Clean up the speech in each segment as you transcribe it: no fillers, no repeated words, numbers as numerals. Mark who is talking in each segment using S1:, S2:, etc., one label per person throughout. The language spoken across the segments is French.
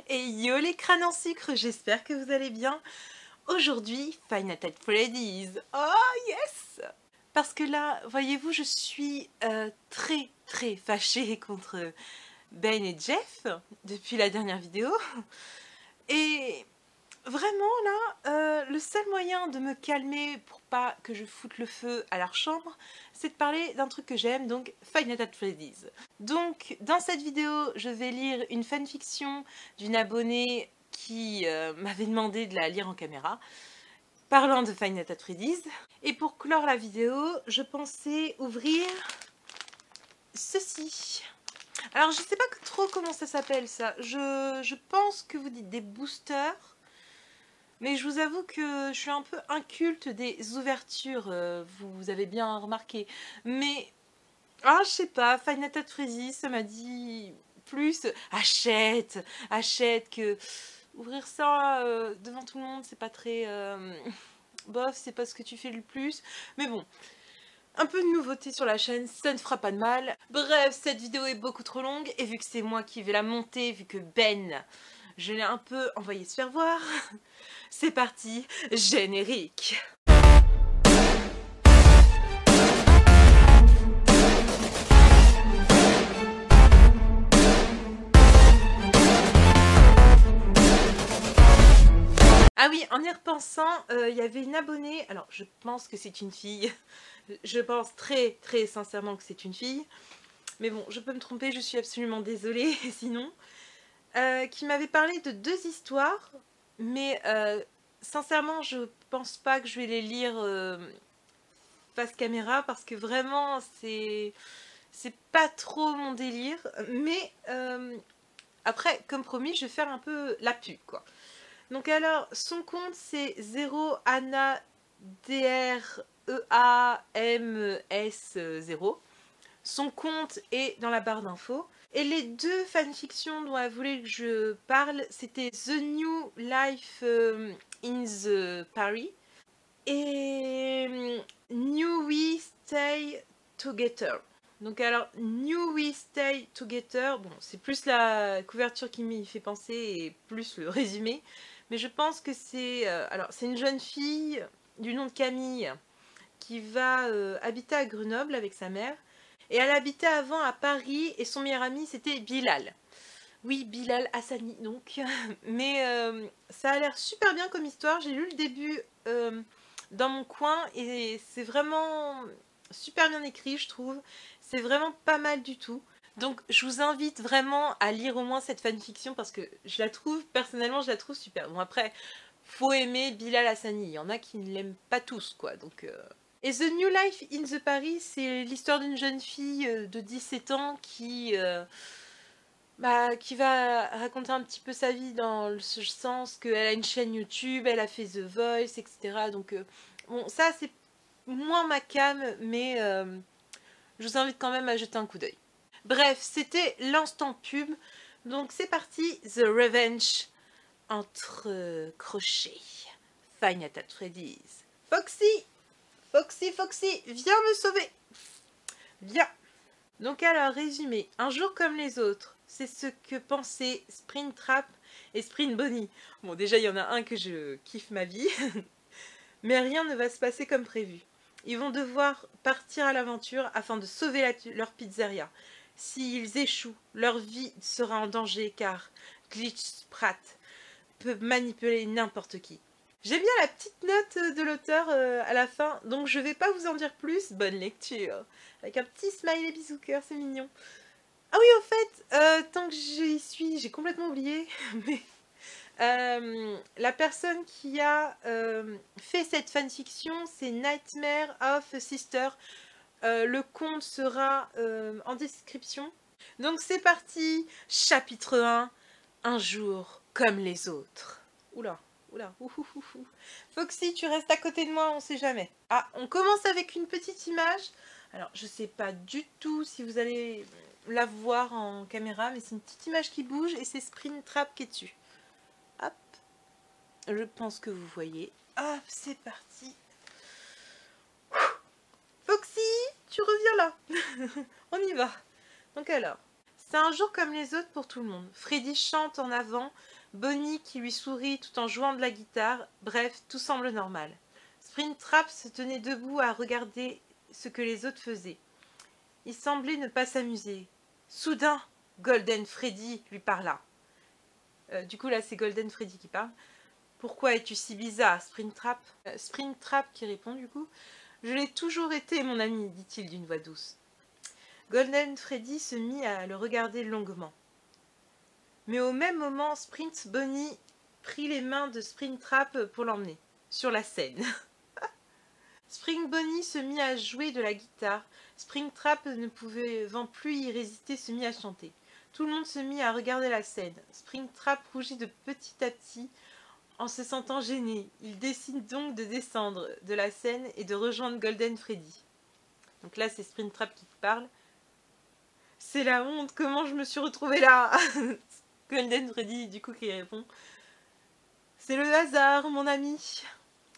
S1: Et yo les crânes en sucre, j'espère que vous allez bien. Aujourd'hui, Five Nights at Freddy's. Oh yes! Parce que là, voyez-vous, je suis très fâchée contre Ben et Jeff depuis la dernière vidéo. Et vraiment là, le seul moyen de me calmer pour pas que je foute le feu à leur chambre, c'est de parler d'un truc que j'aime, donc Five Nights at Freddy's. Donc dans cette vidéo, je vais lire une fanfiction d'une abonnée qui m'avait demandé de la lire en caméra, parlant de Five Nights at Freddy's. Et pour clore la vidéo, je pensais ouvrir ceci. Alors je sais pas trop comment ça s'appelle ça, je pense que vous dites des boosters. Mais je vous avoue que je suis un peu inculte des ouvertures, vous avez bien remarqué. Mais, je sais pas, Five Nights at Freddy's, ça m'a dit plus achète, achète que ouvrir ça devant tout le monde, c'est pas très bof, c'est pas ce que tu fais le plus. Mais bon, un peu de nouveauté sur la chaîne, ça ne fera pas de mal. Bref, cette vidéo est beaucoup trop longue et vu que c'est moi qui vais la monter, vu que Ben, je l'ai un peu envoyé se faire voir, c'est parti, générique. Ah oui, en y repensant, il y avait une abonnée, alors je pense que c'est une fille, je pense très sincèrement que c'est une fille, mais bon, je peux me tromper, je suis absolument désolée sinon, qui m'avait parlé de deux histoires, mais sincèrement, je pense pas que je vais les lire face caméra parce que vraiment, c'est pas trop mon délire, mais après, comme promis, je vais faire un peu la pub, quoi. Donc alors, son compte c'est 0 Anna DREAMS 0. Son compte est dans la barre d'infos. Et les deux fanfictions dont elle voulait que je parle, c'était The New Life in the Paris et New We Stay Together. Donc alors, New We Stay Together, bon, c'est plus la couverture qui m'y fait penser et plus le résumé. Mais je pense que c'est... alors, c'est une jeune fille du nom de Camille qui va habiter à Grenoble avec sa mère. Et elle habitait avant à Paris et son meilleur ami c'était Bilal. Oui, Bilal Hassani donc. Mais ça a l'air super bien comme histoire. J'ai lu le début dans mon coin et c'est vraiment super bien écrit, je trouve. C'est vraiment pas mal du tout. Donc je vous invite vraiment à lire au moins cette fanfiction parce que je la trouve, personnellement, je la trouve super. Bon après, faut aimer Bilal Hassani. Il y en a qui ne l'aiment pas tous, quoi. Donc... Et The New Life in the Paris, c'est l'histoire d'une jeune fille de 17 ans qui va raconter un petit peu sa vie dans le sens qu'elle a une chaîne YouTube, elle a fait The Voice, etc. Donc, bon, ça c'est moins ma came, mais je vous invite quand même à jeter un coup d'œil. Bref, c'était l'instant pub. Donc c'est parti, The Revenge entre crochets. Five Nights at Freddy's. Foxy, Foxy, viens me sauver. Viens. Donc alors, résumé, un jour comme les autres, c'est ce que pensaient Springtrap et Spring Bonnie. Bon, déjà, il y en a un que je kiffe ma vie, mais rien ne va se passer comme prévu. Ils vont devoir partir à l'aventure afin de sauver leur pizzeria. S'ils échouent, leur vie sera en danger car Glitch Sprat peut manipuler n'importe qui. J'aime bien la petite note de l'auteur à la fin, donc je vais pas vous en dire plus. Bonne lecture. Avec un petit smiley bisou cœur, c'est mignon. Ah oui, au fait, tant que j'y suis, j'ai complètement oublié, mais la personne qui a fait cette fanfiction, c'est Nightmare of a Sister. Le compte sera en description. Donc c'est parti, chapitre 1, un jour comme les autres. Oula. Oula, ouhouhou. Foxy, tu restes à côté de moi, on sait jamais. Ah, on commence avec une petite image. Alors, je sais pas du tout si vous allez la voir en caméra, mais c'est une petite image qui bouge et c'est Springtrap qui est dessus. Hop. Je pense que vous voyez. Hop, c'est parti. Foxy, tu reviens là. On y va. Donc alors, C'est un jour comme les autres pour tout le monde. Freddy chante en avant, Bonnie qui lui sourit tout en jouant de la guitare. Bref, tout semble normal. Springtrap se tenait debout à regarder ce que les autres faisaient. Il semblait ne pas s'amuser. Soudain, Golden Freddy lui parla. Du coup, là, c'est Golden Freddy qui parle. Pourquoi es-tu si bizarre, Springtrap? Springtrap qui répond, du coup. Je l'ai toujours été, mon ami, dit-il d'une voix douce. Golden Freddy se mit à le regarder longuement. Mais au même moment, Sprint Bonnie prit les mains de Springtrap pour l'emmener sur la scène. Spring Bonnie se mit à jouer de la guitare. Springtrap, ne pouvant plus y résister, se mit à chanter. Tout le monde se mit à regarder la scène. Springtrap rougit de petit à petit en se sentant gêné. Il décide donc de descendre de la scène et de rejoindre Golden Freddy. Donc là, c'est Springtrap qui parle. C'est la honte, comment je me suis retrouvée là? Golden Freddy, du coup, qui répond. C'est le hasard, mon ami.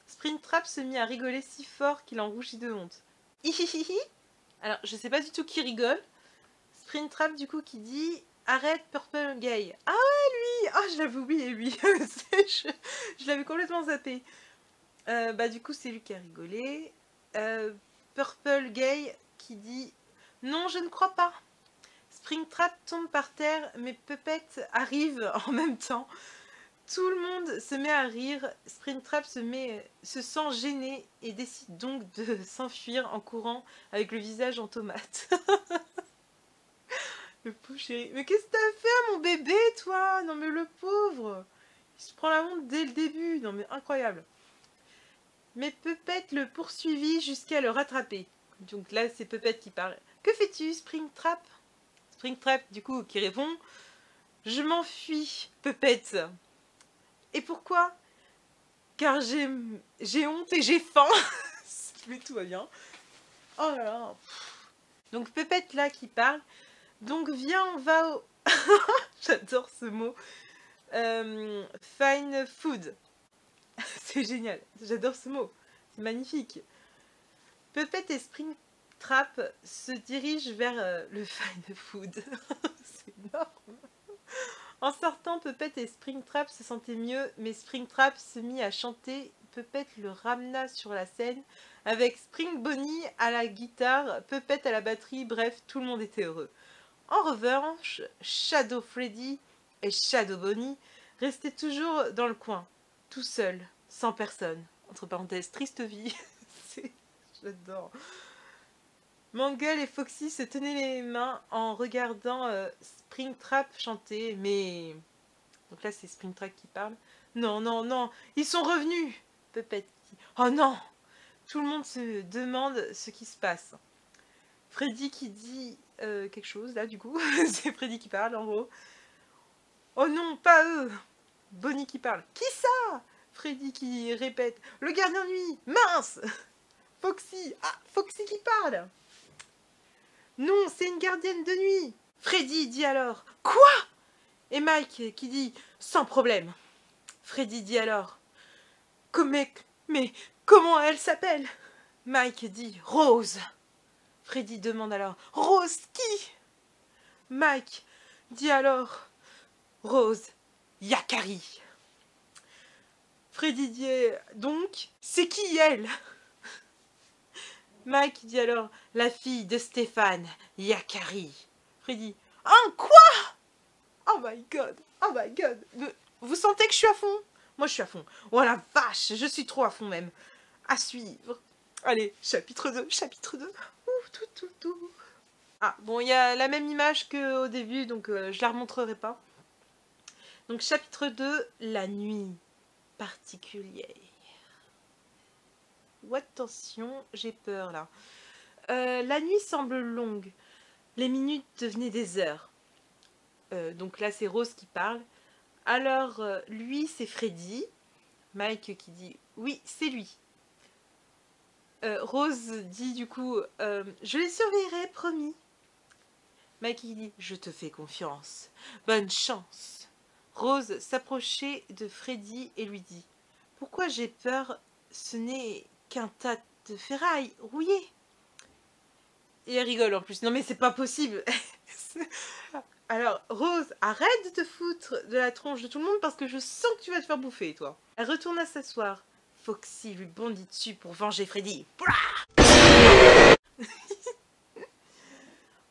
S1: Springtrap se mit à rigoler si fort qu'il en rougit de honte. Hihihihi. Alors, je sais pas du tout qui rigole. Springtrap, du coup, qui dit arrête Purple Gay. Ah ouais, lui. Ah, je l'avais oublié, lui. je l'avais complètement zappé. Bah, du coup, c'est lui qui a rigolé. Purple Gay qui dit non, je ne crois pas. Springtrap tombe par terre, mais Puppet arrive en même temps. Tout le monde se met à rire. Springtrap se sent gêné et décide donc de s'enfuir en courant avec le visage en tomate. Le pauvre chéri. Mais qu'est-ce que t'as fait à mon bébé, toi? Non mais le pauvre. Il se prend la honte dès le début. Non mais incroyable. Mais Puppet le poursuivit jusqu'à le rattraper. Donc là, c'est Puppet qui parle. Que fais-tu, Springtrap? Springtrap, du coup, qui répond je m'enfuis, Puppet. Et pourquoi? Car j'ai honte et j'ai faim. Mais tout va bien. Oh là là. Donc Puppet là qui parle. Donc viens, on va au... J'adore ce mot. Fine food. C'est génial. J'adore ce mot. C'est magnifique. Puppet et Springtrap se dirigent vers le fine food. C'est énorme. En sortant, Puppet et Springtrap se sentaient mieux, mais Springtrap se mit à chanter. Puppet le ramena sur la scène, avec Spring Bonnie à la guitare, Puppet à la batterie, bref, tout le monde était heureux. En revanche, Shadow Freddy et Shadow Bonnie restaient toujours dans le coin, tout seuls, sans personne. Entre parenthèses, triste vie. J'adore. Mangle et Foxy se tenaient les mains en regardant Springtrap chanter, mais... Donc là, c'est Springtrap qui parle. Non, non, non, ils sont revenus. Puppet dit, oh non. Tout le monde se demande ce qui se passe. Freddy qui dit quelque chose, là, du coup. C'est Freddy qui parle, en gros. Oh non, pas eux. Bonnie qui parle. Qui ça? Freddy qui répète. Le gardien de nuit. Mince. Foxy. Ah, Foxy qui parle. Non, c'est une gardienne de nuit. Freddy dit alors. Quoi? Et Mike qui dit sans problème. Freddy dit alors. Mais comment elle s'appelle? Mike dit Rose. Freddy demande alors Rose qui? Mike dit alors Rose Yakari. Freddy dit donc c'est qui elle? Mike dit alors la fille de Stéphane Yakari. Freddy hein quoi? Oh my god, oh my god. Vous sentez que je suis à fond? Moi je suis à fond. Oh la vache, je suis trop à fond même. À suivre. Allez, chapitre 2, chapitre 2. Tout. Ah, bon, il y a la même image qu'au début, donc je la remontrerai pas. Donc chapitre 2, la nuit particulière. Oh, attention, j'ai peur là. La nuit semble longue. Les minutes devenaient des heures. Donc là, c'est Rose qui parle. Alors, lui, c'est Freddy. Mike qui dit oui, c'est lui. Rose dit du coup je les surveillerai, promis. Mike qui dit je te fais confiance. Bonne chance. Rose s'approchait de Freddy et lui dit pourquoi j'ai peur? Ce n'est qu'un tas de ferraille rouillées. Et elle rigole en plus. Non mais c'est pas possible. Alors, Rose, arrête de te foutre de la tronche de tout le monde parce que je sens que tu vas te faire bouffer, toi. Elle retourne à s'asseoir. Foxy lui bondit dessus pour venger Freddy.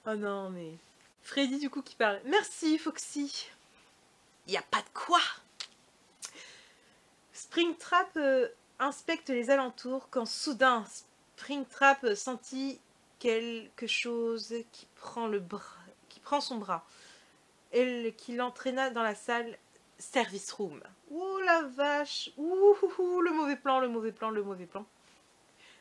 S1: Oh non, mais... Freddy, du coup, qui parle. Merci, Foxy. Y a pas de quoi. Springtrap inspecte les alentours quand soudain, Springtrap sentit quelque chose qui prend son bras. Elle qui l'entraîna dans la salle service room. Oh la vache. Ouh, le mauvais plan, le mauvais plan, le mauvais plan.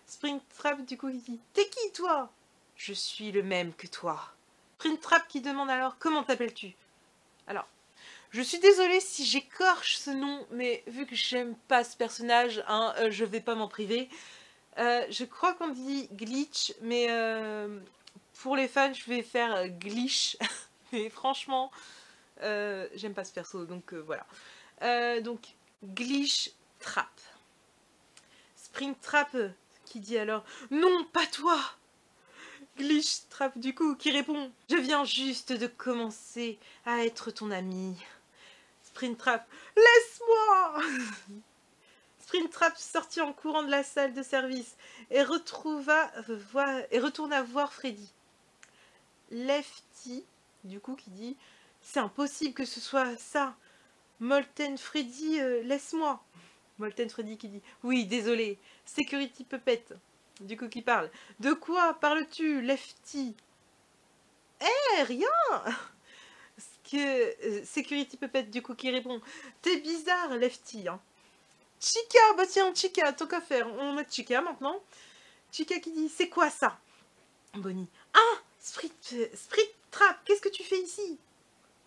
S1: Springtrap du coup il dit « T'es qui toi ?»« Je suis le même que toi. » Springtrap qui demande alors « Comment t'appelles-tu » Alors, je suis désolée si j'écorche ce nom, mais vu que j'aime pas ce personnage, hein, je vais pas m'en priver. Je crois qu'on dit glitch, mais pour les fans, je vais faire glitch. Mais franchement, j'aime pas ce perso, donc voilà. Donc, glitch trap. Springtrap qui dit alors « Non, pas toi !» Glitch trap du coup qui répond « Je viens juste de commencer à être ton ami. » Springtrap « Laisse-moi !» Springtrap sortit en courant de la salle de service et retourna voir Freddy. Lefty, du coup, qui dit « C'est impossible que ce soit ça. Molten Freddy, laisse-moi. » Molten Freddy qui dit « Oui, désolé. Security Puppet. » Du coup, qui parle « De quoi parles-tu, Lefty ?»« Rien !» Security Puppet, du coup, qui répond « T'es bizarre, Lefty. Hein. » Chica, bah tiens, Chica, tant qu'à faire, on met Chica maintenant. Chica qui dit, c'est quoi ça? Bonnie, ah, Springtrap, qu'est-ce que tu fais ici?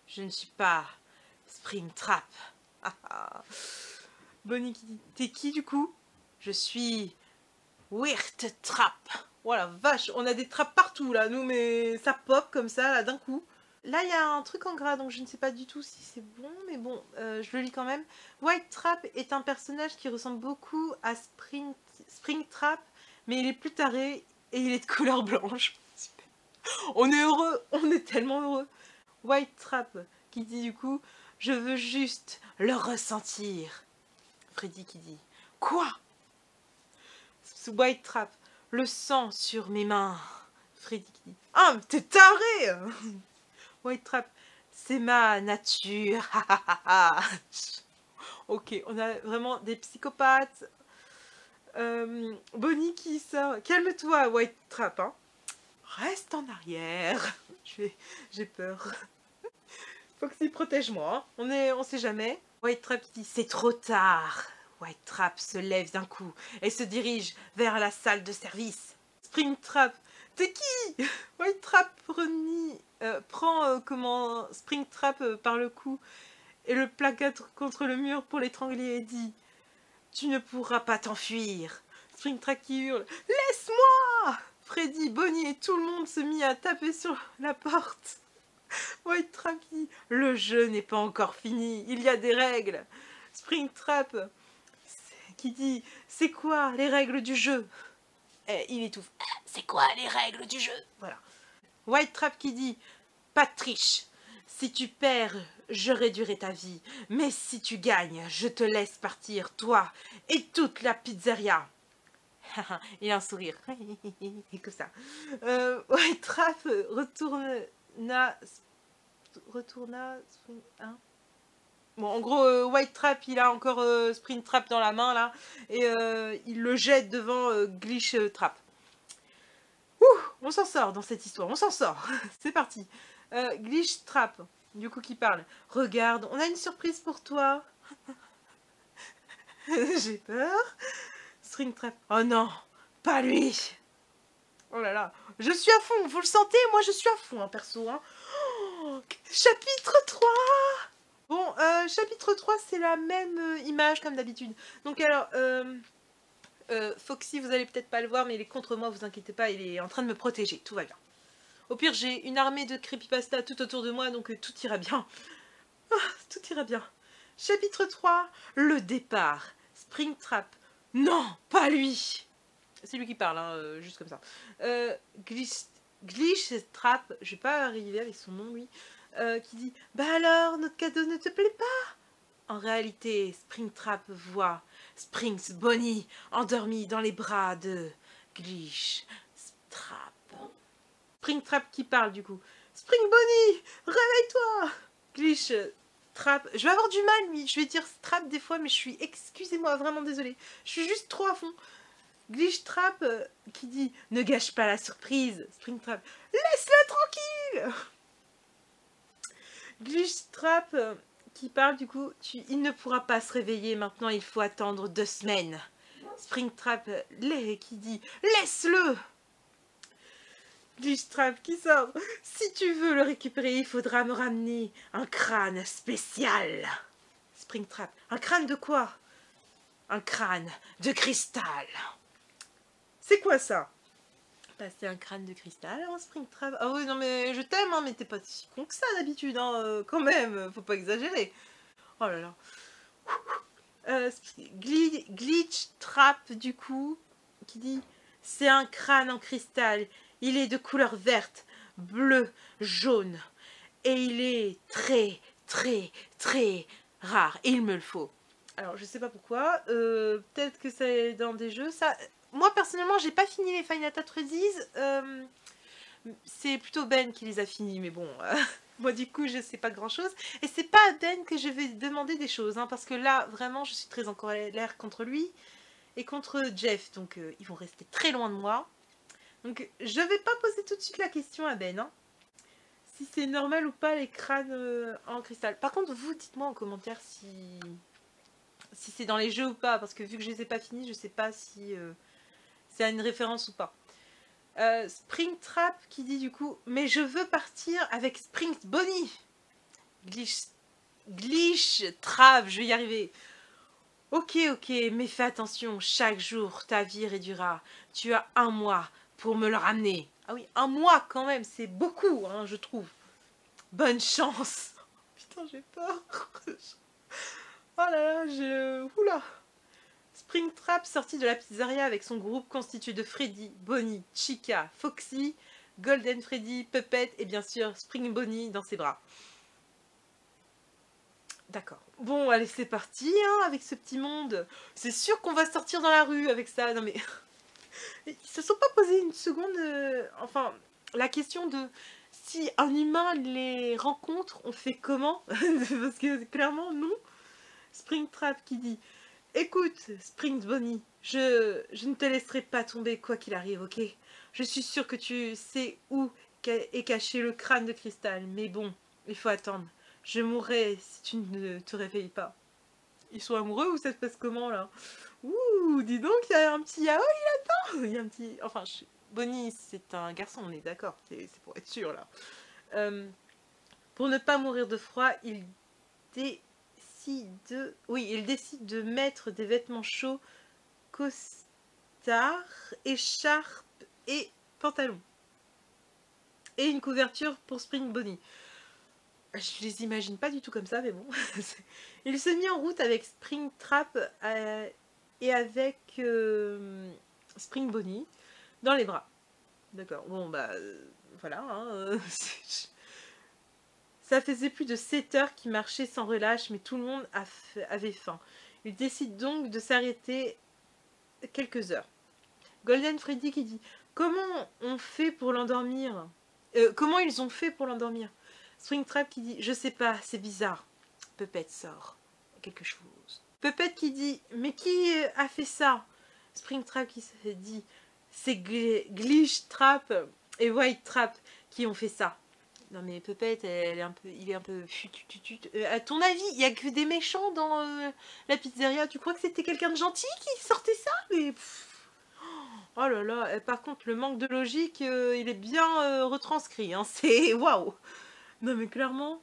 S1: Je ne suis pas Springtrap. Bonnie qui dit, t'es qui du coup? Je suis Weird Trap. Voilà, vache, on a des trappes partout là, nous, mais ça pop comme ça, là, d'un coup. Là, il y a un truc en gras, donc je ne sais pas du tout si c'est bon, mais bon, je le lis quand même. White Trap est un personnage qui ressemble beaucoup à Springtrap, mais il est plus taré et il est de couleur blanche. Super. On est heureux, on est tellement heureux. White Trap qui dit du coup, je veux juste le ressentir. Freddy qui dit, quoi? White Trap, le sang sur mes mains. Freddy qui dit, ah, t'es taré. White Trap, c'est ma nature. Ok, on a vraiment des psychopathes. Bonnie qui sort. Calme-toi, White Trap. Hein. Reste en arrière. J'ai peur. Foxy, protège-moi. Hein. On sait jamais. White Trap qui dit c'est trop tard. White Trap se lève d'un coup et se dirige vers la salle de service. Springtrap, t'es qui? White Trap prend Springtrap par le cou et le plaque contre le mur pour l'étrangler et dit tu ne pourras pas t'enfuir. Springtrap qui hurle laisse-moi. Freddy, Bonnie et tout le monde se mit à taper sur la porte. White Trap dit le jeu n'est pas encore fini, il y a des règles. Springtrap qui dit c'est quoi les règles du jeu? Il étouffe. C'est quoi les règles du jeu? Voilà. White Trap qui dit pas de triche. Si tu perds, je réduirai ta vie. Mais si tu gagnes, je te laisse partir, toi et toute la pizzeria. Il a un sourire. Et que ça. White Trap retourna. Hein. Bon, en gros, White Trap, il a encore Springtrap dans la main, là. Et il le jette devant Glitch Trap. Ouh, on s'en sort dans cette histoire, on s'en sort. C'est parti. Glitch Trap, du coup, qui parle. Regarde, on a une surprise pour toi. J'ai peur. Springtrap. Oh non, pas lui. Oh là là, je suis à fond, vous le sentez? Moi, je suis à fond, hein, perso. Hein. Oh, chapitre 3. Bon, chapitre 3, c'est la même image comme d'habitude. Donc alors, Foxy, vous allez peut-être pas le voir, mais il est contre moi, vous inquiétez pas, il est en train de me protéger, tout va bien. Au pire, j'ai une armée de creepypasta tout autour de moi, donc tout ira bien. Ah, tout ira bien. Chapitre 3, le départ. Springtrap. Non, pas lui. C'est lui qui parle, hein, juste comme ça. Glitch Trap, je vais pas arriver avec son nom, lui. qui dit « Bah alors, notre cadeau ne te plaît pas ?» En réalité, Springtrap voit Springs Bonnie endormie dans les bras de Glitch Trap. Springtrap qui parle du coup. « Spring Bonnie, réveille-toi !» Glitch Trap. Je vais avoir du mal, oui. Je vais dire Strap des fois, mais je suis, excusez-moi, vraiment désolée. Je suis juste trop à fond. Glitch Trap qui dit « Ne gâche pas la surprise !» Springtrap. « Laisse-le tranquille !» Glitch Trap qui parle du coup. Il ne pourra pas se réveiller maintenant, il faut attendre 2 semaines. Springtrap qui dit « Laisse-le !» Glitch Trap qui sort. « Si tu veux le récupérer, il faudra me ramener un crâne spécial. » Springtrap. « Un crâne de quoi ?»« Un crâne de cristal. » C'est quoi ça? Bah, c'est un crâne de cristal, un Springtrap. Ah oui, non mais je t'aime, hein, mais t'es pas si con que ça d'habitude, hein, quand même, faut pas exagérer. Oh là là. Glitch Trap du coup, qui dit « C'est un crâne en cristal, il est de couleur verte, bleue, jaune, et il est très, très, très rare, il me le faut. » Alors je sais pas pourquoi, peut-être que c'est dans des jeux, ça... Moi personnellement j'ai pas fini les Final Fantasy, c'est plutôt Ben qui les a finis, mais bon, moi du coup je sais pas grand chose. Et c'est pas à Ben que je vais demander des choses, hein, parce que là vraiment je suis très en colère contre lui et contre Jeff, donc ils vont rester très loin de moi. Donc je vais pas poser tout de suite la question à Ben, hein, si c'est normal ou pas les crânes en cristal. Par contre vous dites-moi en commentaire si c'est dans les jeux ou pas, parce que vu que je les ai pas finis, je sais pas si c'est à une référence ou pas. Springtrap qui dit du coup « Mais je veux partir avec Springs Bonnie !» Glitch Trap, je vais y arriver. « Ok, mais fais attention, chaque jour ta vie réduira. Tu as 1 mois pour me le ramener. » Ah oui, 1 mois quand même, c'est beaucoup, hein, je trouve. Bonne chance. Putain, j'ai peur. Oh là là, oula. Springtrap sortit de la pizzeria avec son groupe constitué de Freddy, Bonnie, Chica, Foxy, Golden Freddy, Puppet et bien sûr Spring Bonnie dans ses bras. D'accord. Bon, allez, c'est parti, hein, avec ce petit monde. C'est sûr qu'on va sortir dans la rue avec ça. Non mais... Ils se sont pas posé une seconde... Enfin, la question de... Si un humain les rencontre, on fait comment? Parce que clairement, non. Springtrap qui dit... Écoute, Springs Bonnie, je ne te laisserai pas tomber quoi qu'il arrive, ok? Je suis sûre que tu sais où est caché le crâne de cristal, mais bon, il faut attendre. Je mourrai si tu ne te réveilles pas. Ils sont amoureux ou ça se passe comment, là? Ouh, dis donc, il y a un petit yaoi là-dedans. Il y a un petit... Enfin, Bonnie, c'est un garçon, on est d'accord. C'est pour être sûr, là. Pour ne pas mourir de froid, il décide de mettre des vêtements chauds, costard, écharpe et pantalon. Et une couverture pour Spring Bonnie. Je les imagine pas du tout comme ça, mais bon. Il se mit en route avec Springtrap et avec Spring Bonnie dans les bras. D'accord, bon bah voilà. Hein, ça faisait plus de 7 heures qu'ils marchaient sans relâche, mais tout le monde avait faim. Ils décident donc de s'arrêter quelques heures. Golden Freddy qui dit « Comment on fait pour l'endormir ?» Comment ils ont fait pour l'endormir? Springtrap qui dit « Je sais pas, c'est bizarre. » Puppet sort quelque chose. Puppet qui dit « Mais qui a fait ça ?» Springtrap qui se dit « C'est Glitch Trap et White Trap qui ont fait ça. » Non mais Puppet, il est un peu... à ton avis, il n'y a que des méchants dans la pizzeria. Tu crois que c'était quelqu'un de gentil qui sortait ça? Mais... Oh là là, par contre, le manque de logique, il est bien retranscrit. Hein. C'est waouh. Non mais clairement...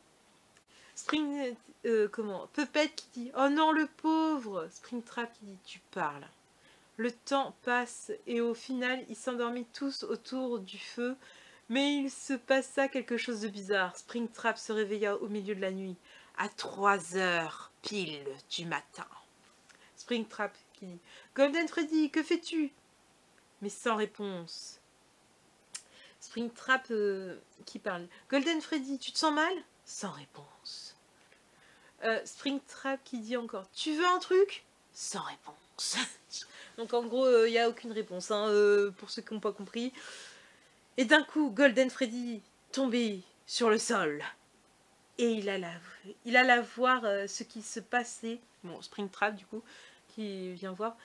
S1: Puppet qui dit « Oh non, le pauvre !» Springtrap qui dit « Tu parles. » Le temps passe et au final, ils s'endorment tous autour du feu. Mais il se passa quelque chose de bizarre. Springtrap se réveilla au milieu de la nuit, à 3 heures pile du matin. Springtrap qui dit « Golden Freddy, que fais-tu » Mais sans réponse. Springtrap qui parle « Golden Freddy, tu te sens mal ?» sans réponse. Springtrap qui dit encore, tu veux un truc? Sans réponse. Donc en gros, il n'y a aucune réponse, hein, pour ceux qui n'ont pas compris. Et d'un coup, Golden Freddy tombé sur le sol. Et il alla voir ce qui se passait. Bon, Springtrap du coup, qui vient voir.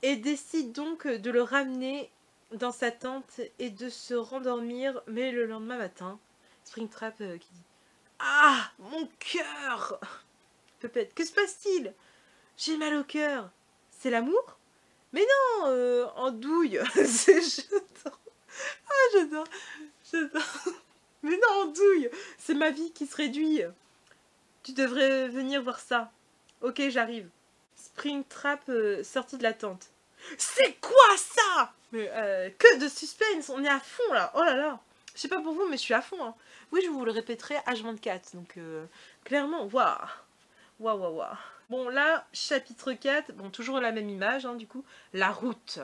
S1: Et décide donc de le ramener dans sa tente et de se rendormir. Mais le lendemain matin, Springtrap qui dit, ah, mon cœur! Pépette, que se passe-t-il? J'ai mal au cœur. C'est l'amour? Mais non, andouille. J'adore. Ah, j'adore. J'adore. Mais non, andouille. C'est ma vie qui se réduit. Tu devrais venir voir ça. Ok, j'arrive. Springtrap sorti de la tente. C'est quoi ça? Mais que de suspense. On est à fond là. Oh là là. Je sais pas pour vous, mais je suis à fond. Hein. Oui, je vous le répéterai H24. Donc, clairement, waouh. Waouh, waouh, waouh. Bon, là, chapitre 4, bon, toujours la même image, hein, du coup, la route.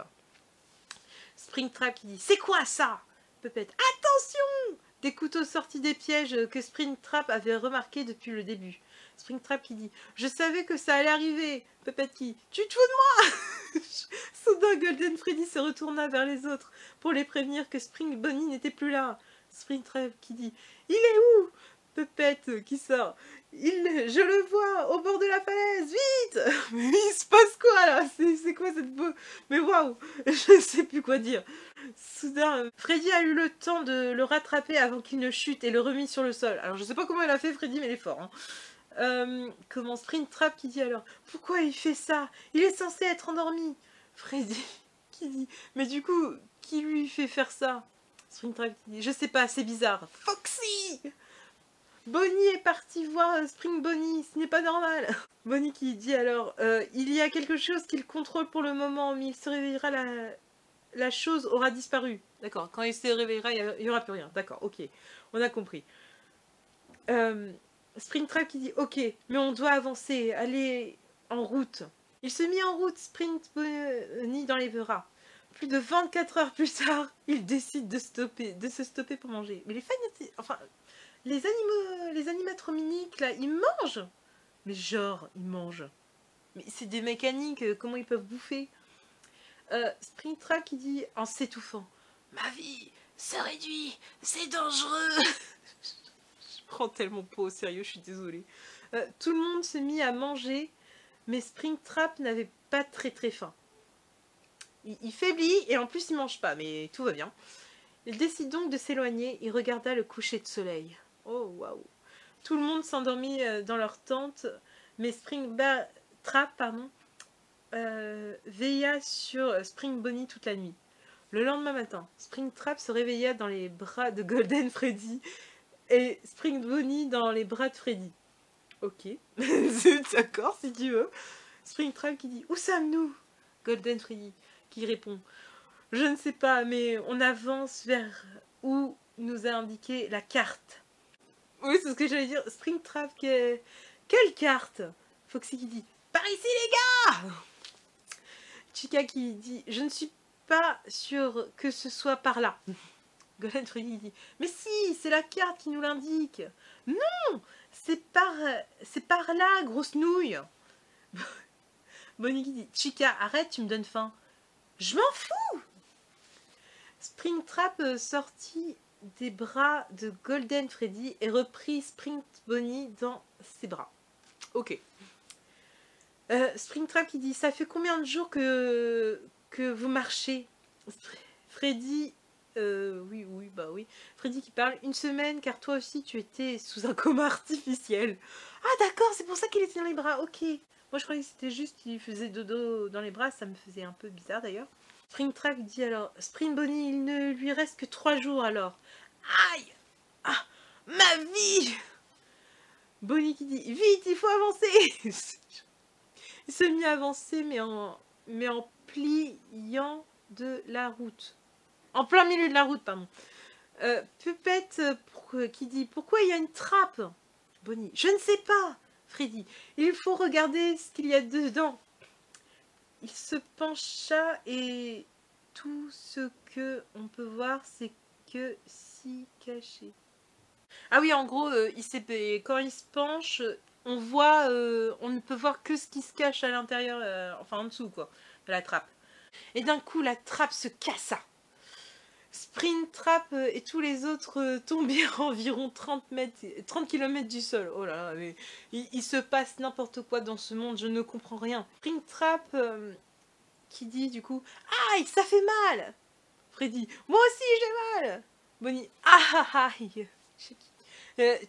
S1: Springtrap qui dit, c'est quoi ça? Pépette, attention! Des couteaux sortis des pièges que Springtrap avait remarqué depuis le début. Springtrap qui dit, je savais que ça allait arriver. Pépette qui, tu te fous de moi? Soudain, Golden Freddy se retourna vers les autres pour les prévenir que Spring Bonnie n'était plus là. Springtrap qui dit, il est où? Pépette qui sort. Je le vois au bord de la falaise, vite! Mais il se passe quoi là? C'est quoi cette beau... Mais waouh! Je sais plus quoi dire. Soudain, Freddy a eu le temps de le rattraper avant qu'il ne chute et le remit sur le sol. Alors je sais pas comment il a fait Freddy, mais il est fort. Hein. Comment Springtrap qui dit alors, pourquoi il fait ça? Il est censé être endormi. Freddy qui dit, mais du coup, qui lui fait faire ça? Springtrap qui dit, je sais pas, c'est bizarre. Foxy! Bonnie est partie voir Spring Bonnie, ce n'est pas normal. Bonnie qui dit alors, il y a quelque chose qu'il contrôle pour le moment, mais il se réveillera, la chose aura disparu. D'accord, quand il se réveillera, il n'y aura plus rien. D'accord, ok, on a compris. Springtrap qui dit, ok, mais on doit avancer, aller en route. Il se mit en route, Spring Bonnie dans les bras. Plus de 24 heures plus tard, il décide de se stopper pour manger. Mais les fans, enfin... Les animatroniques, là, ils mangent. Mais genre, ils mangent. Mais c'est des mécaniques, comment ils peuvent bouffer? Springtrap qui dit, en s'étouffant, ma vie se réduit, c'est dangereux. Je prends tellement pas au sérieux, je suis désolée. Tout le monde se mit à manger, mais Springtrap n'avait pas très très faim. Il faiblit et en plus il mange pas, mais tout va bien. Il décide donc de s'éloigner et regarda le coucher de soleil. Oh, waouh. Tout le monde s'endormit dans leur tente, mais Springtrap, veilla sur Spring Bonnie toute la nuit. Le lendemain matin, Springtrap se réveilla dans les bras de Golden Freddy et Spring Bonnie dans les bras de Freddy. Ok, d'accord si tu veux. Springtrap qui dit, où sommes-nous? Golden Freddy qui répond, je ne sais pas, mais on avance vers où nous a indiqué la carte. Oui, c'est ce que j'allais dire. Springtrap, quelle carte? Foxy qui dit, par ici les gars! Chica qui dit, je ne suis pas sûre que ce soit par là. Golden Freddy dit, mais si, c'est la carte qui nous l'indique. Non, c'est par là, grosse nouille. Bonnie qui dit, Chica, arrête, tu me donnes faim. Je m'en fous! Springtrap sortit des bras de Golden Freddy et reprit Spring Bonnie dans ses bras. Ok. Springtrap qui dit, ça fait combien de jours que vous marchez? Freddy, oui, bah oui. Freddy qui parle, une semaine, car toi aussi tu étais sous un coma artificiel. Ah d'accord, c'est pour ça qu'il était dans les bras, ok. Moi je croyais que c'était juste qu'il faisait dodo dans les bras, ça me faisait un peu bizarre d'ailleurs. Springtrap dit alors, Spring Bonnie, il ne lui reste que 3 jours alors. Aïe! Ah, ma vie! Bonnie qui dit, vite, il faut avancer! Il se mit à avancer, mais en pliant de la route. En plein milieu de la route, pardon. Pupette qui dit, pourquoi il y a une trappe? Bonnie, je ne sais pas. Freddy, il faut regarder ce qu'il y a dedans. Il se pencha et tout ce que on peut voir, c'est que si caché. Ah oui, en gros, quand il se penche, on voit, on ne peut voir que ce qui se cache à l'intérieur, enfin en dessous quoi, de la trappe. Et d'un coup, la trappe se cassa. Springtrap et tous les autres tombèrent à environ 30 km du sol. Oh là là, mais il se passe n'importe quoi dans ce monde, je ne comprends rien. Springtrap qui dit du coup « Aïe, ça fait mal !» Freddy « Moi aussi j'ai mal !» Bonnie « Ah aïe !»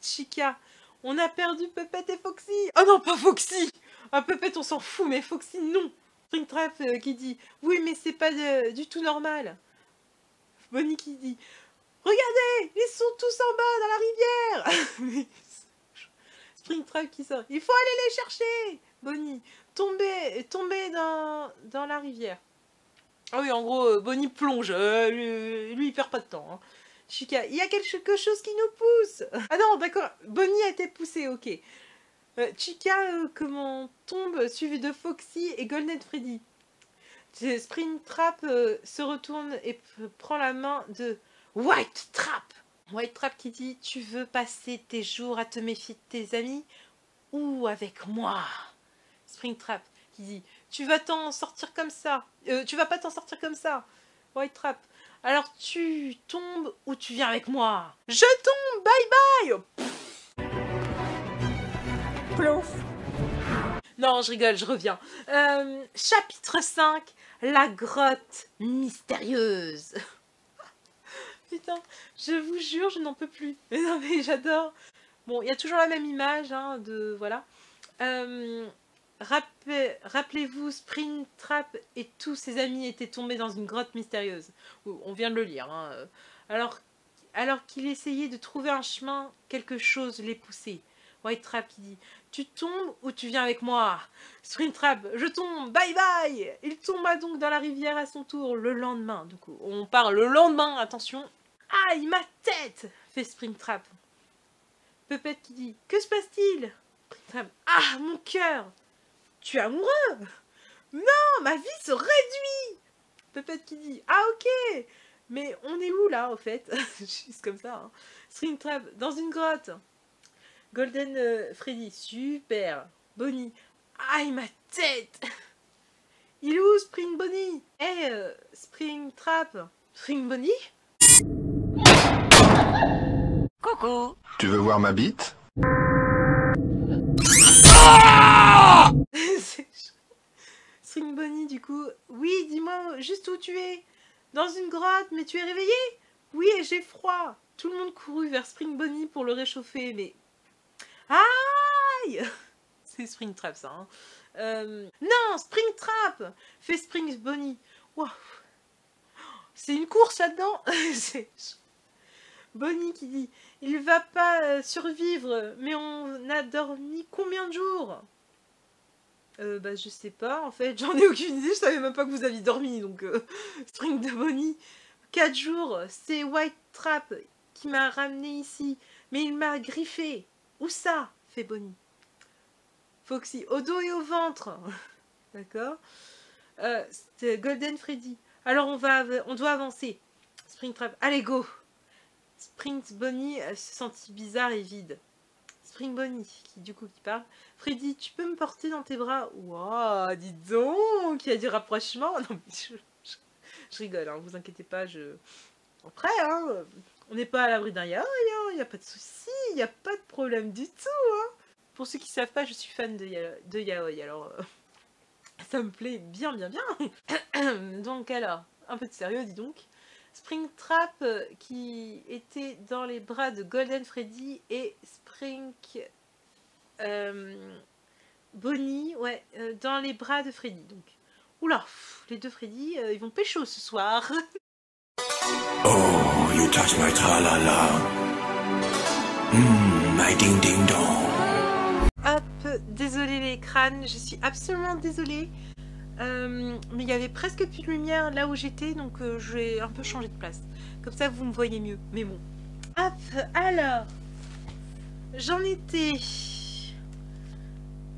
S1: Chica « On a perdu Pepette et Foxy !» Oh non, pas Foxy. Ah, Pepette on s'en fout, mais Foxy non. Springtrap qui dit « Oui, mais c'est pas du tout normal !» Bonnie qui dit « Regardez, ils sont tous en bas dans la rivière !» Springtrap qui sort « Il faut aller les chercher !» Bonnie « Tombez dans la rivière. » Ah oui, en gros, Bonnie plonge. Lui, il perd pas de temps. Hein. Chica, il y a quelque chose qui nous pousse. Ah non, d'accord. Bonnie a été poussée, ok. Chica, comment tombe, suivi de Foxy et Golden Freddy. Springtrap se retourne et prend la main de White Trap. White Trap qui dit « Tu veux passer tes jours à te méfier de tes amis ou avec moi ?» Springtrap qui dit « Tu vas t'en sortir comme ça. Tu vas pas t'en sortir comme ça. » White Trap « Alors tu tombes ou tu viens avec moi ?»« Je tombe. Bye bye. » Plouf. Non, je rigole, je reviens. Chapitre 5, la grotte mystérieuse. Putain, je vous jure, je n'en peux plus. Mais non, mais j'adore. Bon, il y a toujours la même image, hein, de... Voilà. Rappelez-vous, Springtrap et tous ses amis étaient tombés dans une grotte mystérieuse. On vient de le lire. Hein. Alors qu'il essayait de trouver un chemin, quelque chose les poussait. White Trap qui dit « Tu tombes ou tu viens avec moi ?» Springtrap « Je tombe, bye bye !» Il tomba donc dans la rivière à son tour le lendemain. Donc on parle le lendemain, attention. « Aïe, ma tête !» fait Springtrap. Pepette qui dit « Que se passe-t-il ?» Springtrap « Ah, mon cœur !»« Tu es amoureux ?»« Non, ma vie se réduit !» Pepette qui dit « Ah, ok !» Mais on est où là, au fait? Juste comme ça. Hein. Springtrap « Dans une grotte !» Golden Freddy, super. Bonnie, aïe ma tête. Il est où Spring Bonnie? Springtrap. Spring Bonnie?
S2: Coucou. Tu veux voir ma bite?
S1: Spring Bonnie du coup, oui dis-moi juste où tu es. Dans une grotte, mais tu es réveillé? Oui et j'ai froid. Tout le monde courut vers Spring Bonnie pour le réchauffer, mais... Aïe! C'est Springtrap ça. Hein. Non, Springtrap! Fait Spring Bonnie. Wow. C'est une course là-dedans. Bonnie qui dit il va pas survivre, mais on a dormi combien de jours? Bah je sais pas, en fait, j'en ai aucune idée, je savais même pas que vous aviez dormi, donc Spring de Bonnie. 4 jours, c'est White Trap qui m'a ramené ici, mais il m'a griffé. Où ça? Fait Bonnie. Foxy, au dos et au ventre. D'accord. C'était Golden Freddy. Alors on doit avancer. Springtrap, allez go. Spring Bonnie se sentit bizarre et vide. Spring Bonnie, qui parle. Freddy, tu peux me porter dans tes bras? Waouh, dis donc, qui a du rapprochement. Non mais je rigole, hein, vous inquiétez pas, Après, hein, on n'est pas à l'abri d'un yaoi, il n'y a pas de souci, il n'y a pas de problème du tout. Hein. Pour ceux qui ne savent pas, je suis fan de yaoi, alors ça me plaît bien. Donc alors, un peu de sérieux, dis donc. Springtrap qui était dans les bras de Golden Freddy et Bonnie, ouais, dans les bras de Freddy. Donc, oula, les deux Freddy, ils vont pécho ce soir.
S3: Oh, you touch my tra-la-la. My ding-ding-dong.
S1: Hop, désolé les crânes, je suis absolument désolée. Mais il y avait presque plus de lumière là où j'étais, donc je vais un peu changer de place. Comme ça, vous me voyez mieux. Mais bon. Hop, alors. J'en étais...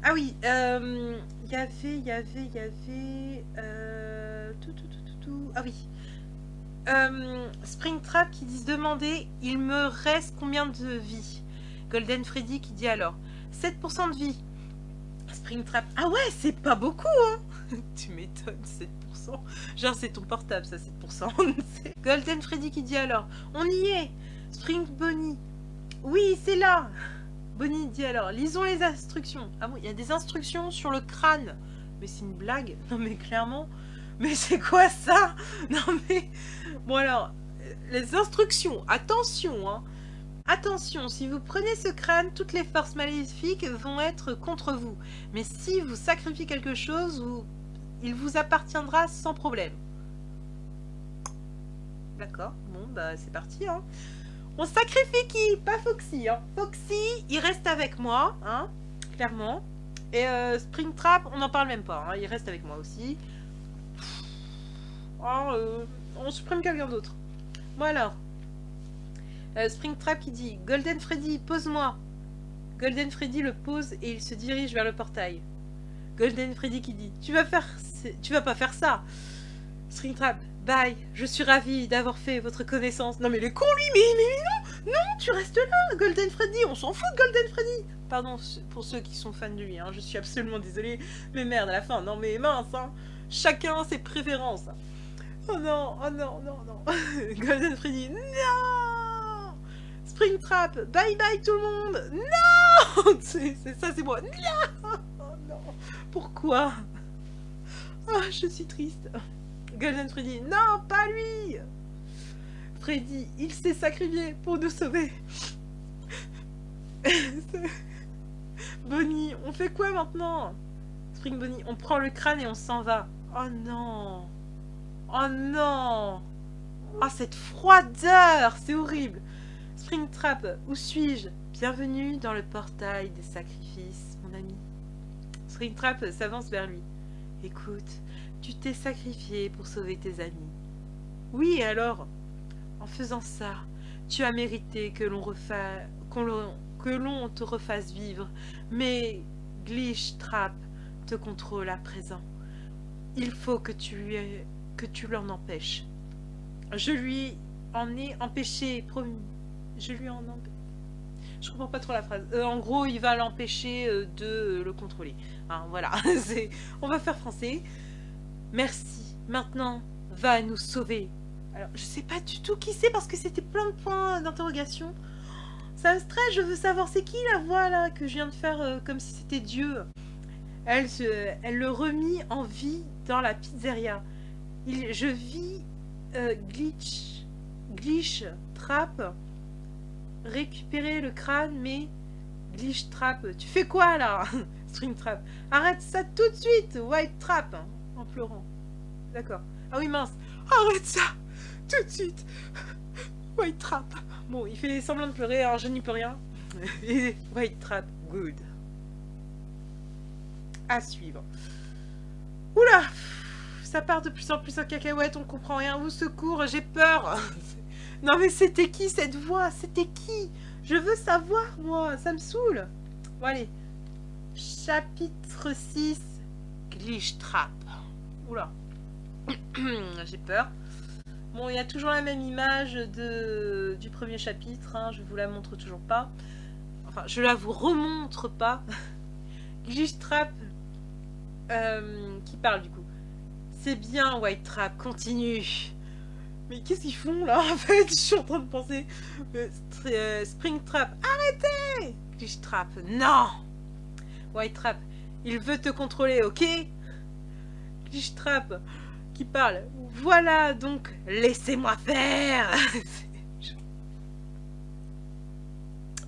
S1: Ah oui, il y avait... Ah oui. Springtrap qui dit demander, il me reste combien de vie? Golden Freddy qui dit alors 7% de vie. Springtrap, ah ouais, c'est pas beaucoup, hein. Tu m'étonnes, 7%. Genre, c'est ton portable, ça, 7%. Golden Freddy qui dit alors, on y est. Spring Bonnie, oui, c'est là. Bonnie dit alors, lisons les instructions. Ah bon, il y a des instructions sur le crâne. Mais c'est une blague. Non, mais clairement. Mais c'est quoi ça? Non, mais... Bon, alors, les instructions, attention, hein. Attention, si vous prenez ce crâne, toutes les forces maléfiques vont être contre vous. Mais si vous sacrifiez quelque chose, il vous appartiendra sans problème. D'accord, bon, bah c'est parti, hein. On sacrifie qui? Pas Foxy, hein. Foxy, il reste avec moi, hein, clairement. Et Springtrap, on n'en parle même pas, hein. Il reste avec moi aussi. Oh, on supprime quelqu'un d'autre. Bon alors. Springtrap qui dit Golden Freddy, pose-moi. Golden Freddy le pose et il se dirige vers le portail. Golden Freddy qui dit tu vas pas faire ça. Springtrap, bye, je suis ravi d'avoir fait votre connaissance. Non mais le con lui, mais non, tu restes là, Golden Freddy, on s'en fout de Golden Freddy. Pardon pour ceux qui sont fans de lui, hein, je suis absolument désolée, mais merde à la fin, non mais mince, hein, chacun ses préférences. Oh non, oh non, non, non. Golden Freddy, non. Springtrap, bye bye tout le monde. Non. C'est ça, c'est moi. Non, oh non. Pourquoi? Ah, je suis triste. Golden Freddy, non, pas lui. Freddy, il s'est sacrifié pour nous sauver. Bonnie, on fait quoi maintenant? Spring Bonnie, on prend le crâne et on s'en va. Oh non. Oh non. Oh, cette froideur, c'est horrible. Springtrap, où suis-je? Bienvenue dans le portail des sacrifices, mon ami. Springtrap s'avance vers lui. Écoute, tu t'es sacrifié pour sauver tes amis. Oui, et alors? En faisant ça, tu as mérité que l'on te refasse vivre. Mais Glitchtrap te contrôle à présent. Il faut que tu l'en empêches. Je lui en ai empêché, promis. Je lui en empêche. Je comprends pas trop la phrase. En gros, il va l'empêcher de le contrôler. Hein, voilà. On va faire français. Merci. Maintenant, va nous sauver. Alors, je sais pas du tout qui c'est parce que c'était plein de points d'interrogation. Ça me stresse, je veux savoir c'est qui la voix là que je viens de faire comme si c'était Dieu. Elle le remit en vie dans la pizzeria. Je vis Glitchtrap récupérer le crâne, mais Glitchtrap, tu fais quoi là? Springtrap, arrête ça tout de suite, Whitetrap, hein, en pleurant. D'accord. Ah oui mince, arrête ça tout de suite, Whitetrap. Bon, il fait semblant de pleurer, alors je n'y peux rien. Et Whitetrap, good. À suivre. Oula, ça part de plus en plus en cacahuète, on comprend rien. Au secours, j'ai peur. Non mais c'était qui cette voix? C'était qui? Je veux savoir, moi, ça me saoule. Bon allez. Chapitre 6, Glitchtrap. Oula. J'ai peur. Bon, il y a toujours la même image du premier chapitre, hein, je vous la montre toujours pas. Enfin, je la vous remontre pas. Glitchtrap qui parle du coup. C'est bien, Whitetrap, continue. Mais qu'est-ce qu'ils font là en fait? Je suis en train de penser. Springtrap, arrêtez! Glitchtrap, non! Whitetrap, il veut te contrôler, ok? Glitchtrap qui parle. Voilà, donc laissez-moi faire.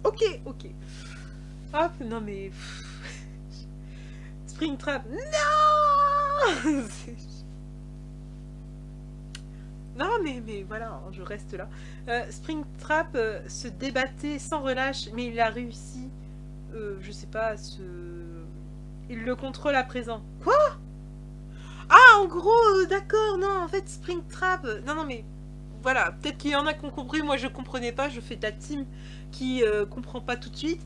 S1: Ok, ok. Hop, non mais... Springtrap, non. Non mais voilà, je reste là. Springtrap se débattait sans relâche, mais il a réussi, je sais pas, il le contrôle à présent. Quoi? Ah, en gros, d'accord, non, en fait, Springtrap... Non, mais, voilà, peut-être qu'il y en a qui ont compris, moi je comprenais pas, je fais ta team qui comprend pas tout de suite.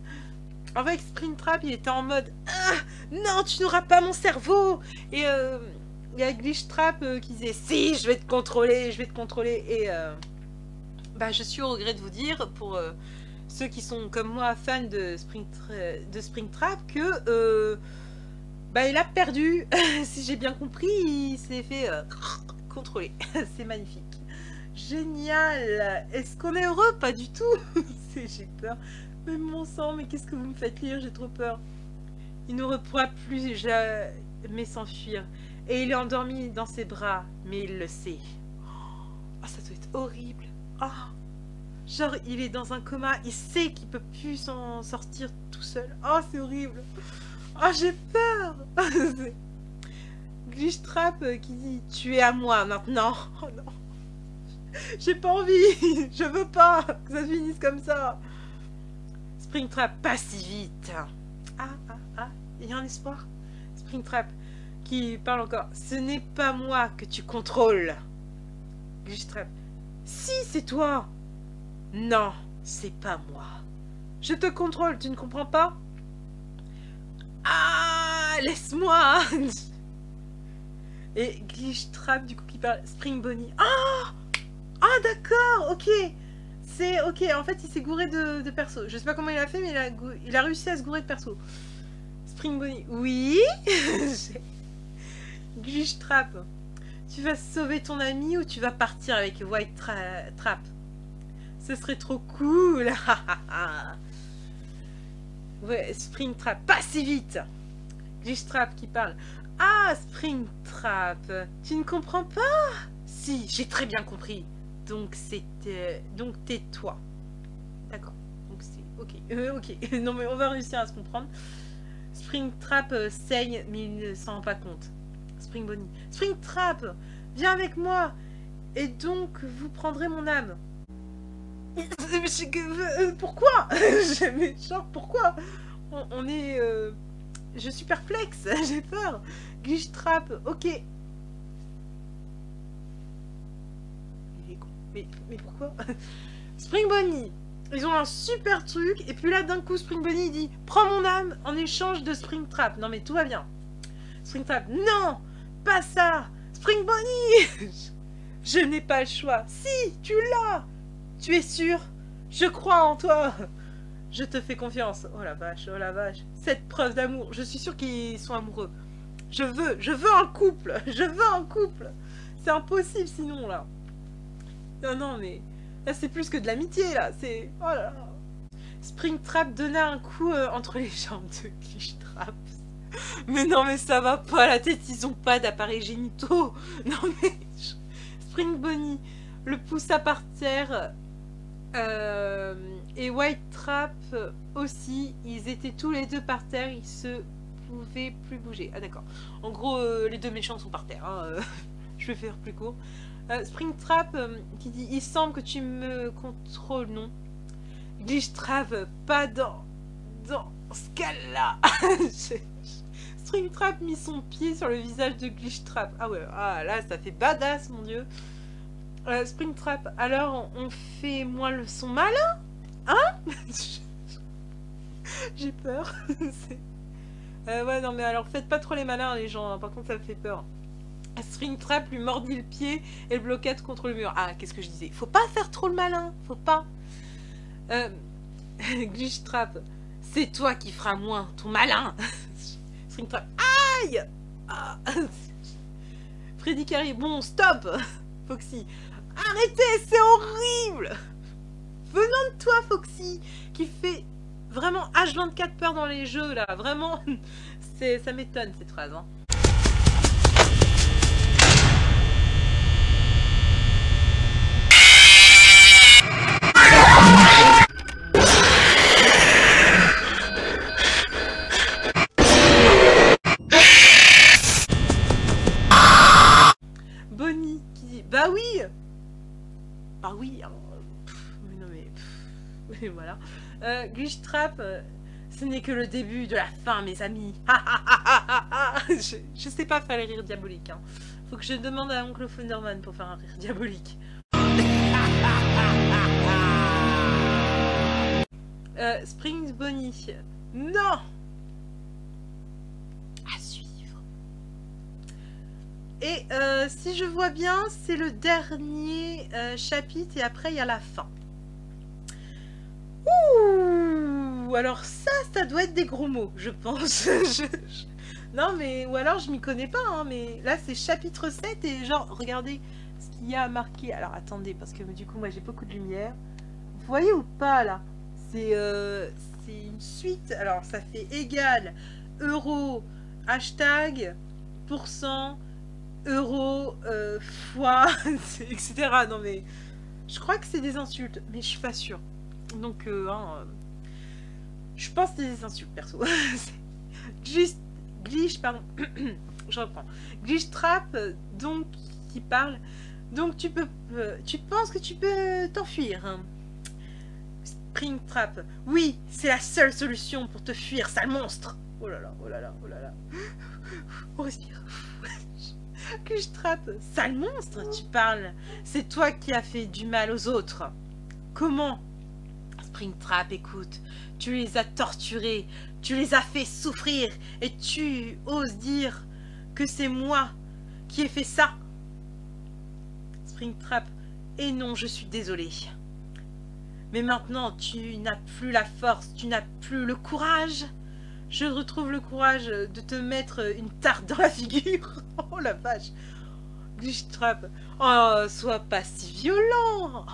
S1: En fait, Springtrap, il était en mode « Ah, non, tu n'auras pas mon cerveau !» Et il y a Glitchtrap qui disait si, je vais te contrôler, je vais te contrôler. Et bah, je suis au regret de vous dire, pour ceux qui sont comme moi fans de Springtrap, que bah, il a perdu. Si j'ai bien compris, il s'est fait contrôler. C'est magnifique. Génial. Est-ce qu'on est heureux? Pas du tout. J'ai peur. Mais mon sang, mais qu'est-ce que vous me faites lire? J'ai trop peur. Il ne pourra plus jamais s'enfuir. Et il est endormi dans ses bras, mais il le sait. Oh, ça doit être horrible. Oh. Genre, il est dans un coma, il sait qu'il peut plus s'en sortir tout seul. Oh, c'est horrible. Oh, j'ai peur. Glitchtrap qui dit « Tu es à moi maintenant. » Oh non. J'ai pas envie. Je veux pas que ça se finisse comme ça. Springtrap, pas si vite. Ah, il y a un espoir. Springtrap qui parle encore. Ce n'est pas moi que tu contrôles. Glitchtrap. Si, c'est toi. Non, c'est pas moi. Je te contrôle, tu ne comprends pas? Ah, laisse-moi. Et Glitchtrap, du coup, qui parle. Spring Bonnie. Ah, d'accord, ok. C'est ok, en fait, il s'est gouré de perso. Je sais pas comment il a fait, mais il a réussi à se gourer de perso. Spring Bonnie. Oui. Glitchtrap. Tu vas sauver ton ami ou tu vas partir avec White Trap? Ce serait trop cool. Ouais, Springtrap, pas si vite. Glitchtrap qui parle. Ah, Springtrap, tu ne comprends pas? Si, j'ai très bien compris. Donc tais-toi. D'accord. Donc c'est ok. Ok. Non mais on va réussir à se comprendre. Springtrap saigne mais il ne s'en rend pas compte. Spring Bonnie. Springtrap, viens avec moi. Et donc vous prendrez mon âme. Pourquoi? Mais genre pourquoi? On est... Je suis perplexe, j'ai peur. Glitchtrap, ok. Il est con. Mais pourquoi? Spring Bonnie, ils ont un super truc. Et puis là d'un coup Spring Bonnie dit prends mon âme en échange de Springtrap. Non mais tout va bien. Springtrap, non, pas ça. Spring Bonnie. Je n'ai pas le choix. Si, tu l'as. Tu es sûr? Je crois en toi. Je te fais confiance. Oh la vache, oh la vache. Cette preuve d'amour. Je suis sûre qu'ils sont amoureux. Je veux un couple. Je veux un couple. C'est impossible sinon là. Non mais là c'est plus que de l'amitié là. C'est oh là là. Springtrap donna un coup entre les jambes de Glitchtrap. Mais non mais ça va pas. La tête ils ont pas d'appareils génitaux. Non mais Spring Bonnie le poussa par terre. Et White Trap aussi, ils étaient tous les deux par terre, ils se pouvaient plus bouger. Ah d'accord. En gros, les deux méchants sont par terre. Hein, je vais faire plus court. Springtrap qui dit, il semble que tu me contrôles, non? Glitchtrap, pas dans ce cas-là. Springtrap mit son pied sur le visage de Glitchtrap. Ah ouais, ah là ça fait badass mon dieu. Springtrap, alors on fait moins le son malin? Hein? J'ai peur. Ouais non mais alors faites pas trop les malins les gens, hein. Par contre ça me fait peur. Springtrap lui mordit le pied et le bloqua contre le mur. Ah qu'est-ce que je disais? Faut pas faire trop le malin, faut pas. Glitchtrap, c'est toi qui feras moins ton malin. Springtrap, aïe. Ah. Freddy Carey, bon stop. Foxy, arrêtez, c'est horrible. Venant de toi, Foxy, qui fait vraiment H24 peur dans les jeux, là. Vraiment, ça m'étonne, cette phrase. Hein. Bonnie, qui dit, bah oui. Bah oui, hein. Et voilà. Glitchtrap, ce n'est que le début de la fin, mes amis. Je sais pas faire les rires diaboliques. Hein. Faut que je demande à Oncle Thunderman pour faire un rire diabolique. Spring Bonnie. Non. À suivre. Et si je vois bien, c'est le dernier chapitre et après il y a la fin. Ouh, alors ça doit être des gros mots, je pense. Non, mais, ou alors je m'y connais pas, hein, mais là c'est chapitre 7 et genre, regardez ce qu'il y a marqué. Alors attendez, parce que du coup, moi j'ai beaucoup de lumière. Vous voyez ou pas là? C'est une suite, alors ça fait égal, euro, hashtag, pourcent, euro, fois, etc. Non mais, je crois que c'est des insultes, mais je suis pas sûre. Donc, je pense que c'est des insultes, perso. Glitch, pardon. Je reprends. Glitch Trap, donc, qui parle. Donc, tu penses que tu peux t'enfuir. Hein. Springtrap. Oui, c'est la seule solution pour te fuir, sale monstre. Oh là là, oh là là, oh là là. On respire. Glitchtrap, sale monstre, tu parles. C'est toi qui as fait du mal aux autres. Comment? Springtrap, écoute, tu les as torturés, tu les as fait souffrir, et tu oses dire que c'est moi qui ai fait ça? Springtrap, et non, je suis désolée. Mais maintenant, tu n'as plus la force, tu n'as plus le courage. Je retrouve le courage de te mettre une tarte dans la figure. Oh la vache. Glitchtrap, oh, sois pas si violent.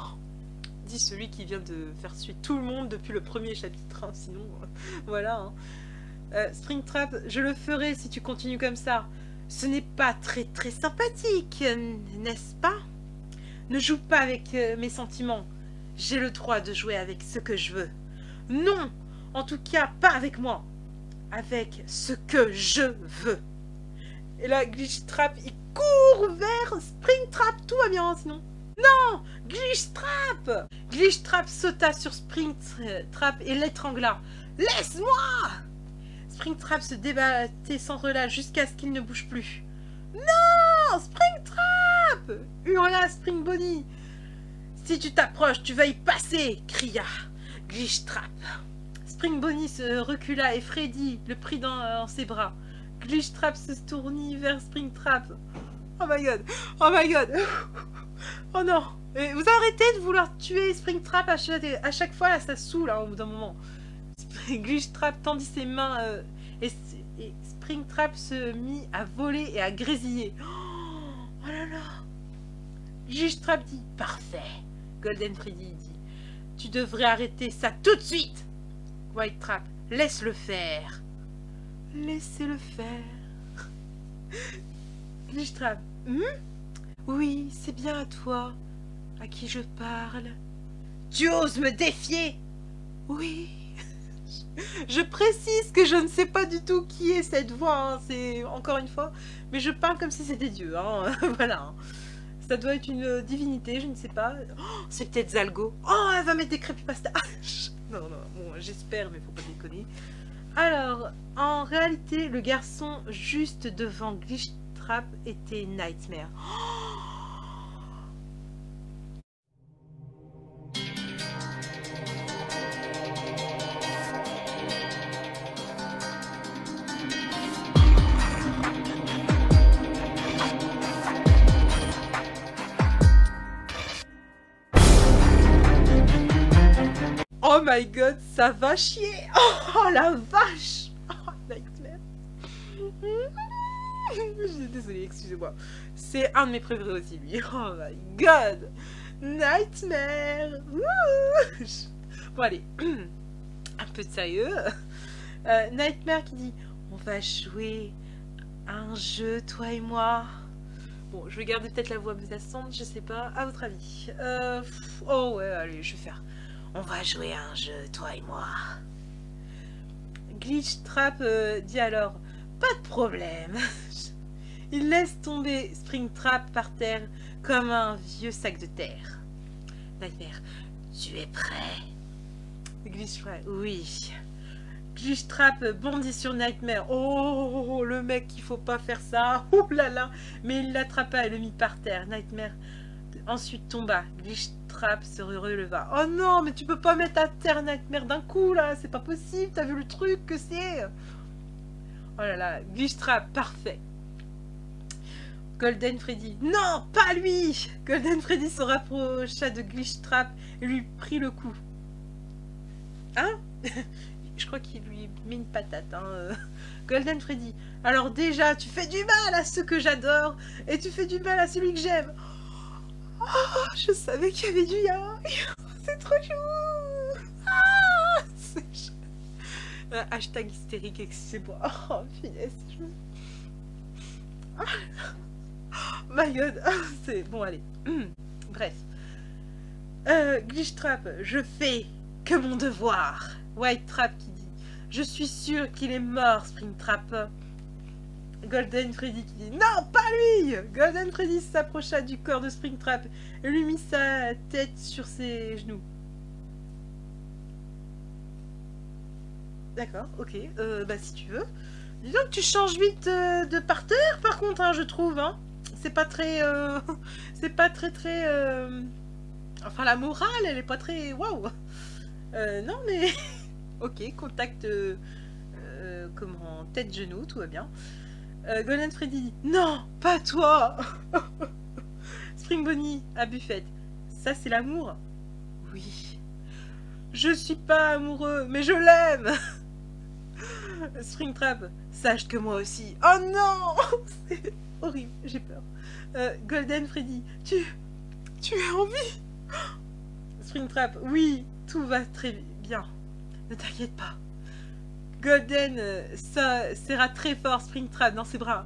S1: Dit celui qui vient de faire suer tout le monde depuis le premier chapitre, hein, sinon, voilà. Hein. Springtrap, je le ferai si tu continues comme ça. Ce n'est pas très sympathique, n'est-ce pas? Ne joue pas avec mes sentiments. J'ai le droit de jouer avec ce que je veux. Non, en tout cas, pas avec moi. Avec ce que je veux. Et là, Glitchtrap, il court vers Springtrap, tout va bien, sinon. Non, Glitchtrap! Glitchtrap sauta sur Springtrap et l'étrangla. Laisse-moi! Springtrap se débattait sans relâche jusqu'à ce qu'il ne bouge plus. Non, Springtrap! Hurla Springbonnie. Si tu t'approches, tu vas y passer, cria Glitchtrap. Springbonnie se recula et Freddy le prit dans ses bras. Glitchtrap se tournit vers Springtrap. Oh my god! Oh my god! Oh non! Et vous arrêtez de vouloir tuer Springtrap à chaque fois, là, ça saoule hein, au bout d'un moment. Glitchtrap tendit ses mains et Springtrap se mit à voler et à grésiller. Oh là là! Glitchtrap dit parfait. Golden Freddy dit tu devrais arrêter ça tout de suite. Whitetrap, laisse-le faire. Laissez-le faire. Glitchtrap, oui, c'est bien à toi à qui je parle. Tu oses me défier? Oui. Je précise que je ne sais pas du tout qui est cette voix, hein, c'est encore une fois, mais je parle comme si c'était Dieu, hein, voilà. Hein. Ça doit être une divinité, je ne sais pas. Oh, c'est peut-être Zalgo. Oh, elle va mettre des creepypasta. Non, non, bon, j'espère, mais faut pas déconner. Alors, en réalité, le garçon juste devant Glitchtrap était Nightmare. Oh my god, ça va chier. Oh la vache. Oh, Nightmare. Désolée, excusez-moi. C'est un de mes préférés aussi, lui. Oh my god. Nightmare. Bon, allez. Un peu de sérieux. Nightmare qui dit on va jouer à un jeu, toi et moi. Bon, je vais garder peut-être la voix menaçante, je sais pas. À votre avis. Oh ouais, allez, je vais faire. On va jouer à un jeu, toi et moi. Glitchtrap dit alors, pas de problème. Il laisse tomber Springtrap par terre comme un vieux sac de terre. Nightmare, tu es prêt? Glitchtrap, oui. Glitchtrap bondit sur Nightmare. Oh, le mec, il faut pas faire ça. Ouh là là. Mais il l'attrapa et le mit par terre. Nightmare ensuite tomba. Glitchtrap se releva. Oh non, mais tu peux pas mettre à terre Nightmare d'un coup là, c'est pas possible, t'as vu le truc que c'est? Oh là là, Glitchtrap, parfait. Golden Freddy. Non, pas lui. Golden Freddy se rapprocha de Glitchtrap et lui prit le coup. Hein? Je crois qu'il lui met une patate. Hein. Golden Freddy. Alors déjà, tu fais du mal à ceux que j'adore et tu fais du mal à celui que j'aime. Oh, je savais qu'il y avait du yaoi. C'est trop chou. Ah, c'est chou. Hashtag hystérique, excusez-moi. Oh, finesse. Oh my god. C'est bon, allez. Bref. Glitchtrap, je fais que mon devoir. Whitetrap qui dit, je suis sûr qu'il est mort, Springtrap. Golden Freddy qui dit, non, pas lui. Golden Freddy s'approcha du corps de Springtrap et lui mit sa tête sur ses genoux. D'accord, ok, bah si tu veux. Dis donc, tu changes vite de parterre, par contre, hein, je trouve, hein. C'est pas très... c'est pas très... Enfin, la morale, elle est pas très... Waouh. Non, mais... ok, contact... comment... Tête-genou, tout va bien. Golden Freddy dit, non, pas toi. Spring Bonnie à Buffett. Ça, c'est l'amour? Oui. Je suis pas amoureux, mais je l'aime. Springtrap, sache que moi aussi. Oh non. C'est horrible, j'ai peur. Golden Freddy, tu es en vie. Springtrap, oui, tout va très bien. Ne t'inquiète pas. Golden serra très fort Springtrap dans ses bras.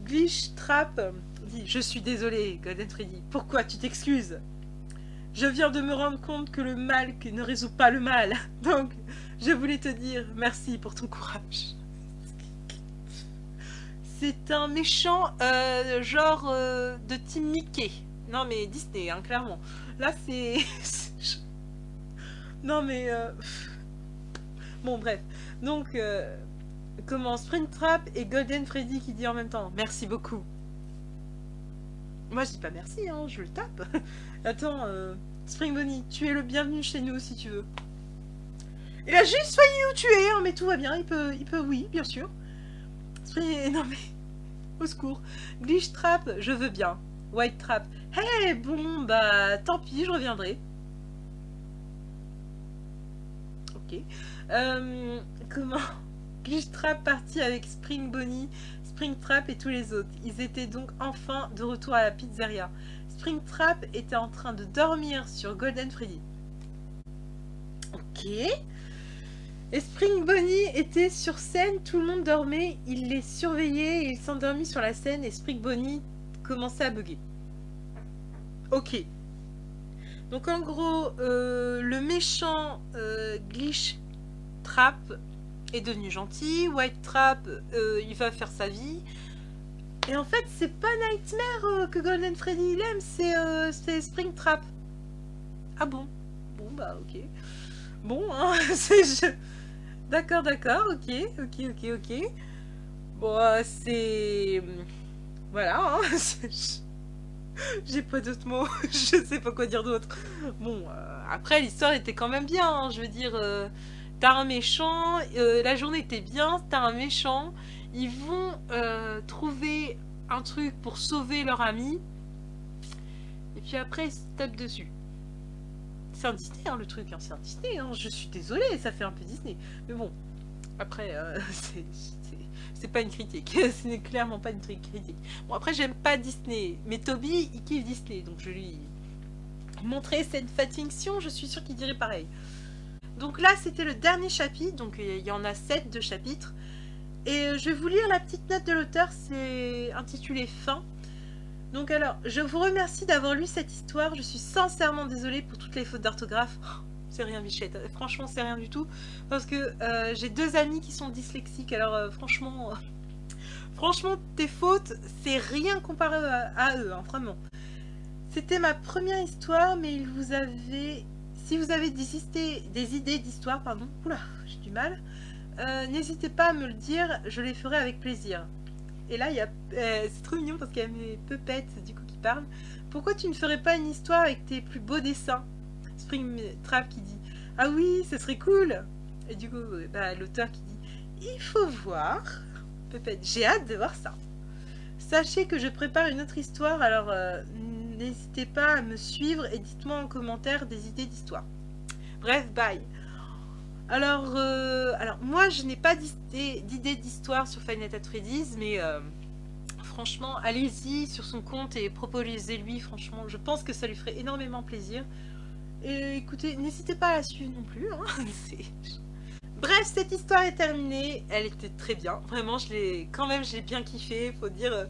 S1: Glitchtrap dit, je suis désolé, Golden Freddy. Pourquoi tu t'excuses? Je viens de me rendre compte que le mal ne résout pas le mal. Donc, je voulais te dire merci pour ton courage. C'est un méchant genre de Team Mickey. Non mais Disney, hein, clairement. Là c'est... non mais... Bon bref. Donc, comment Springtrap et Golden Freddy qui dit en même temps merci beaucoup. Moi je dis pas merci, hein, je le tape. Attends, Spring Bonnie, tu es le bienvenu chez nous si tu veux. Il a juste failli nous tuer, hein, mais tout va bien, il peut, oui, bien sûr. Non mais, au secours. Glitchtrap, je veux bien. Whitetrap, hey, bon, bah, tant pis, je reviendrai. Ok. Comment Glitchtrap partit avec Spring Bonnie, Springtrap et tous les autres. Ils étaient donc enfin de retour à la pizzeria. Springtrap était en train de dormir sur Golden Freddy. Ok. Et Spring Bonnie était sur scène, tout le monde dormait, il les surveillait et il s'endormit sur la scène et Spring Bonnie commençait à bugger. Ok. Donc en gros, le méchant Glitchtrap est devenu gentil, Whitetrap, il va faire sa vie. Et en fait, c'est pas Nightmare que Golden Freddy il aime, c'est Springtrap. Ah bon? Bon bah ok. Bon, hein, d'accord, ok. Bon, c'est... Voilà, hein. J'ai pas d'autres mots, je sais pas quoi dire d'autre. Bon, après l'histoire était quand même bien, hein. Je veux dire, t'as un méchant, la journée était bien, t'as un méchant, ils vont trouver un truc pour sauver leur ami, et puis après ils se tapent dessus. C'est un Disney, hein, le truc, hein, c'est un Disney, hein. Je suis désolée, ça fait un peu Disney. Mais bon, après, c'est pas une critique, ce n'est clairement pas une critique. Bon, après, j'aime pas Disney, mais Toby, il kiffe Disney, donc je lui montrer cette fiction, je suis sûre qu'il dirait pareil. Donc là, c'était le dernier chapitre, donc il y en a 7 de chapitres. Et je vais vous lire la petite note de l'auteur, c'est intitulé « Fin ». Donc alors, je vous remercie d'avoir lu cette histoire, je suis sincèrement désolée pour toutes les fautes d'orthographe. Oh, c'est rien Bichette, franchement c'est rien du tout, parce que j'ai 2 amis qui sont dyslexiques, alors franchement tes fautes, c'est rien comparé à eux, hein, vraiment. C'était ma première histoire, mais si vous avez des idées d'histoire, pardon, oula, j'ai du mal, n'hésitez pas à me le dire, je les ferai avec plaisir. Et là, c'est trop mignon parce qu'il y a mes pupettes du coup qui parlent. Pourquoi tu ne ferais pas une histoire avec tes plus beaux dessins? Springtrap qui dit ah oui, ce serait cool. Et du coup, bah, l'auteur qui dit il faut voir. Pupette, j'ai hâte de voir ça. sachez que je prépare une autre histoire, alors n'hésitez pas à me suivre et dites-moi en commentaire des idées d'histoire. Bref, bye. Alors moi je n'ai pas d'idée d'histoire sur Five Nights at Freddy's, mais franchement allez-y sur son compte et proposez-lui, franchement je pense que ça lui ferait énormément plaisir. Et écoutez, n'hésitez pas à la suivre non plus, hein. Bref, cette histoire est terminée, elle était très bien, vraiment je l'ai bien kiffé, faut dire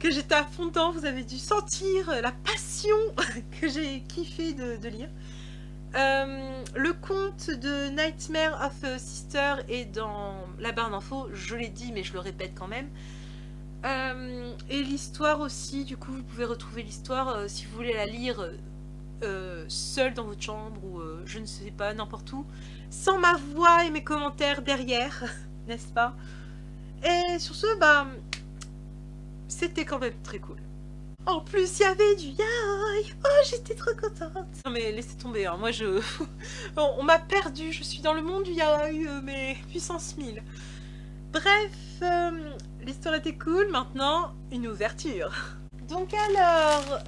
S1: que j'étais à fond dedans, vous avez dû sentir la passion que j'ai kiffé de lire. Le conte de Nightmare of a Sister est dans la barre d'infos, je l'ai dit mais je le répète quand même. Et l'histoire aussi, du coup vous pouvez retrouver l'histoire si vous voulez la lire seule dans votre chambre ou je ne sais pas, n'importe où, sans ma voix et mes commentaires derrière, n'est-ce pas? Et sur ce, bah, c'était quand même très cool. En plus, il y avait du yaoi. Oh, j'étais trop contente. Non mais laissez tomber, hein. Moi on m'a perdu, je suis dans le monde du yaoi, mais puissance 1000. Bref, l'histoire était cool, maintenant, une ouverture. Donc alors,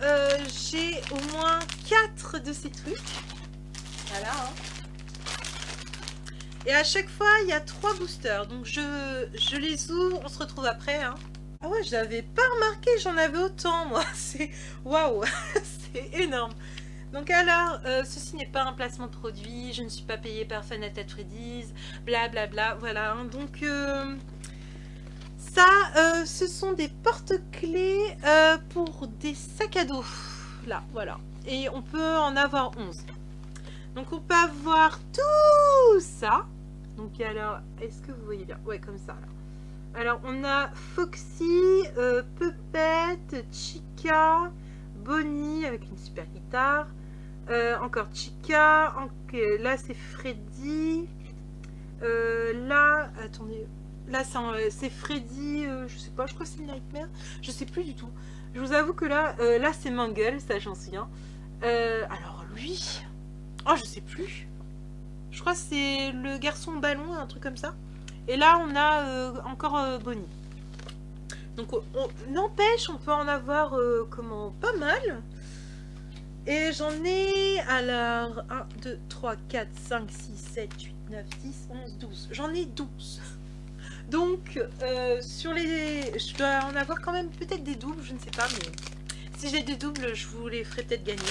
S1: j'ai au moins 4 de ces trucs. Voilà, hein. Et à chaque fois, il y a 3 boosters. Donc je les ouvre, on se retrouve après, hein. Ah ouais, je n'avais pas remarqué, j'en avais autant, moi. C'est... Waouh. C'est énorme. Donc alors, ceci n'est pas un placement de produit, je ne suis pas payée par Five Nights at Freddy's, blablabla, voilà. Hein. Donc, ça, ce sont des porte-clés pour des sacs à dos. Là, voilà. Et on peut en avoir 11. Donc, on peut avoir tout ça. Donc, alors, est-ce que vous voyez bien? Ouais, comme ça, là. Alors, on a Foxy, Puppet, Chica, Bonnie avec une super guitare. Encore Chica. Là, c'est Freddy. Là, attendez. Là, c'est Freddy. Je sais pas, je crois que c'est Nightmare. Je sais plus du tout. Je vous avoue que là, c'est Mangle, ça, j'en souviens. Alors, lui. Oh, je sais plus. Je crois que c'est le garçon ballon, un truc comme ça. Et là, on a encore Bonnie. Donc, n'empêche, on peut en avoir pas mal. Et j'en ai, alors, 1, 2, 3, 4, 5, 6, 7, 8, 9, 10, 11, 12. J'en ai 12. Donc, sur les... Je dois en avoir quand même peut-être des doubles, je ne sais pas, mais... Si j'ai des doubles, je vous les ferai peut-être gagner.